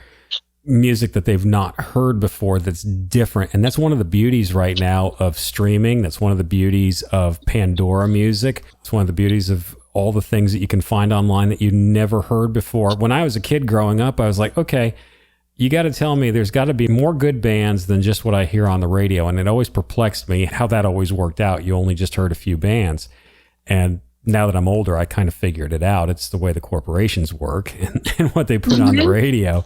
music that they've not heard before that's different. And that's one of the beauties right now of streaming. That's one of the beauties of Pandora music. It's one of the beauties of all the things that you can find online that you never heard before. When I was a kid growing up, I was like, okay, you got to tell me there's got to be more good bands than just what I hear on the radio. And it always perplexed me how that always worked out. You only just heard a few bands. And now that I'm older, I kind of figured it out. It's the way the corporations work and what they put on the radio.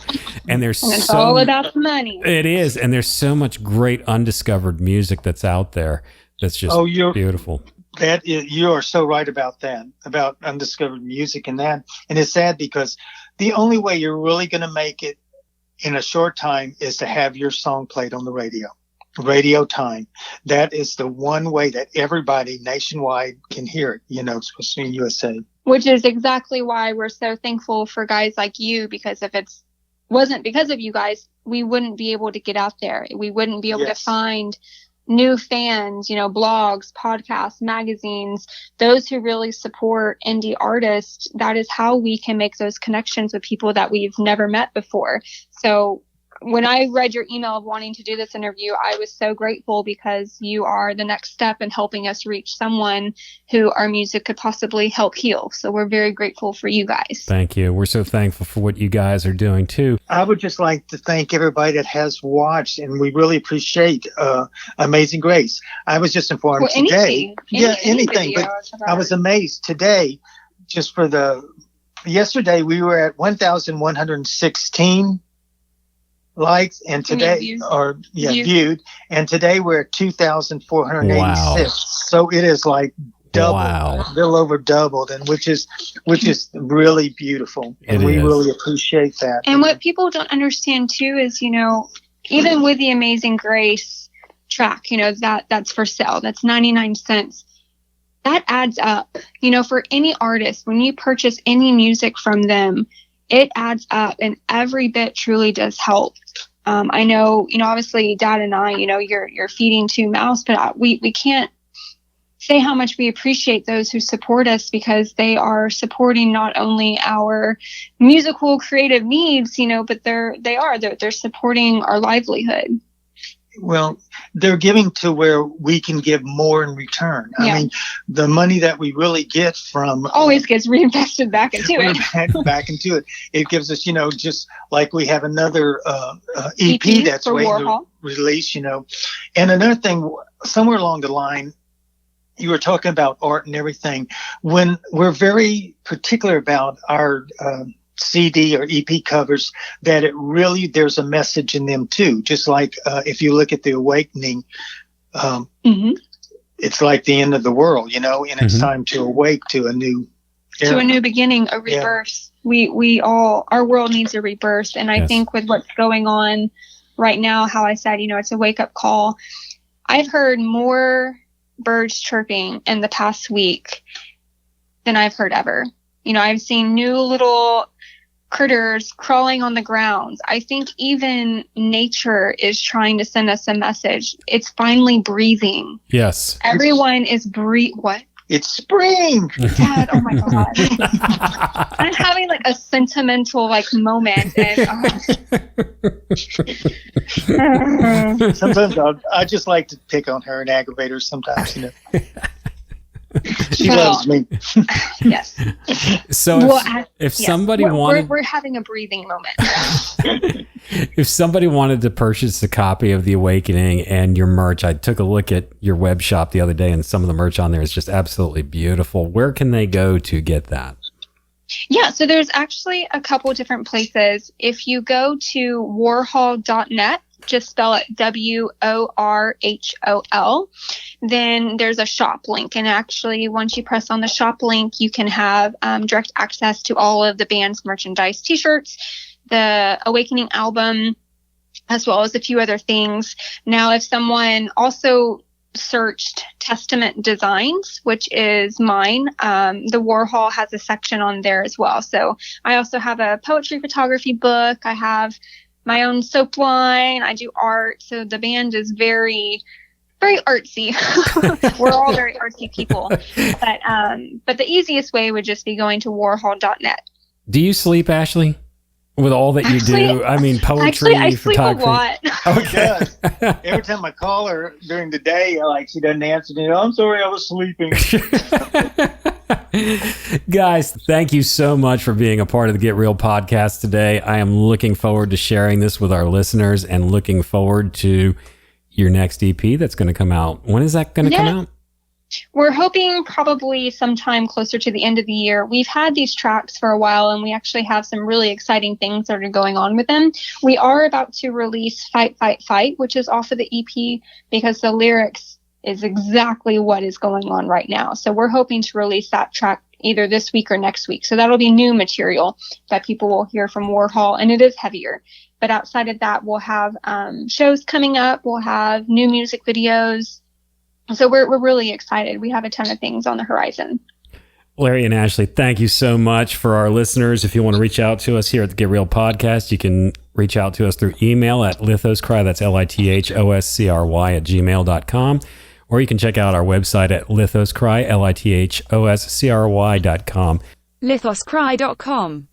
And it's all about the money. It is. And there's so much great undiscovered music that's out there that's just beautiful. You are so right about that, about undiscovered music and that. And it's sad because the only way you're really going to make it in a short time is to have your song played on the radio time. That is the one way that everybody nationwide can hear it, especially in USA. Which is exactly why we're so thankful for guys like you, because if it wasn't because of you guys, we wouldn't be able to get out there. We wouldn't be able to find new fans, blogs, podcasts, magazines, those who really support indie artists. That is how we can make those connections with people that we've never met before. So when I read your email of wanting to do this interview, I was so grateful because you are the next step in helping us reach someone who our music could possibly help heal. So we're very grateful for you guys. Thank you. We're so thankful for what you guys are doing too. I would just like to thank everybody that has watched, and we really appreciate Amazing Grace. I was just informed today. Anything. But I was amazed today, just for yesterday we were at 1,116 likes, and today viewed, and today we're at 2,486. Wow. So it is like doubled, a little over doubled, and which is really beautiful, and we really appreciate that. And what people don't understand too is, even with the Amazing Grace track, that's for sale, that's 99 cents. That adds up, for any artist. When you purchase any music from them, it adds up, and every bit truly does help. I know, obviously Dad and I, you're feeding two mouths, but we can't say how much we appreciate those who support us, because they are supporting not only our musical creative needs, but they're supporting our livelihood. Well, they're giving to where we can give more in return. Yeah. I mean, the money that we really get from Always gets reinvested back into it. back into it. It gives us, just like we have another EP EP that's for waiting to Warhol. release. And another thing, somewhere along the line, you were talking about art and everything. When we're very particular about our CD or EP covers, that there's a message in them too. Just like if you look at The Awakening, it's like the end of the world, and it's time to awake to a new era. To a new beginning, a rebirth. Yeah. Our world needs a rebirth. And I think with what's going on right now, how I said, it's a wake up call. I've heard more birds chirping in the past week than I've heard ever. I've seen new little critters crawling on the grounds. I think even nature is trying to send us a message. It's finally breathing. Yes. Everyone is what? It's spring. Dad, oh my God. I'm having like a sentimental moment. And, sometimes I just like to pick on her and aggravate her sometimes, She loves me. Yes. So if somebody wanted... We're having a breathing moment. If somebody wanted to purchase a copy of The Awakening and your merch, I took a look at your web shop the other day, and some of the merch on there is just absolutely beautiful. Where can they go to get that? Yeah, so there's actually a couple different places. If you go to warhol.net, just spell it WORHOL, then there's a shop link. And actually, once you press on the shop link, you can have direct access to all of the band's merchandise, t-shirts, the Awakening album, as well as a few other things. Now, if someone also searched Testament Designs, which is mine, the Warhol has a section on there as well. So I also have a poetry photography book. I have my own soap line. I do art. So the band is very, very artsy. We're all very artsy people. But the easiest way would just be going to warhol.net. Do you sleep, Ashley? With all that you do? I mean, poetry, I photography. Sleep a lot. Okay. Every time I call her during the day, she doesn't answer. I'm sorry, I was sleeping. Guys, thank you so much for being a part of the Get Real podcast today. I am looking forward to sharing this with our listeners and looking forward to your next EP that's going to come out. When is that going to come out? We're hoping probably sometime closer to the end of the year. We've had these tracks for a while, and we actually have some really exciting things that are going on with them. We are about to release Fight, Fight, Fight, which is off of the EP, because the lyrics is exactly what is going on right now. So we're hoping to release that track either this week or next week. So that'll be new material that people will hear from Warhol, and it is heavier. But outside of that, we'll have shows coming up. We'll have new music videos. So we're really excited. We have a ton of things on the horizon. Larry and Ashley, thank you so much. For our listeners, if you want to reach out to us here at the Get Real podcast, you can reach out to us through email at lithoscry, that's LITHOSCRY @gmail.com, or you can check out our website at lithoscry, LITHOSCRY.com. lithoscry.com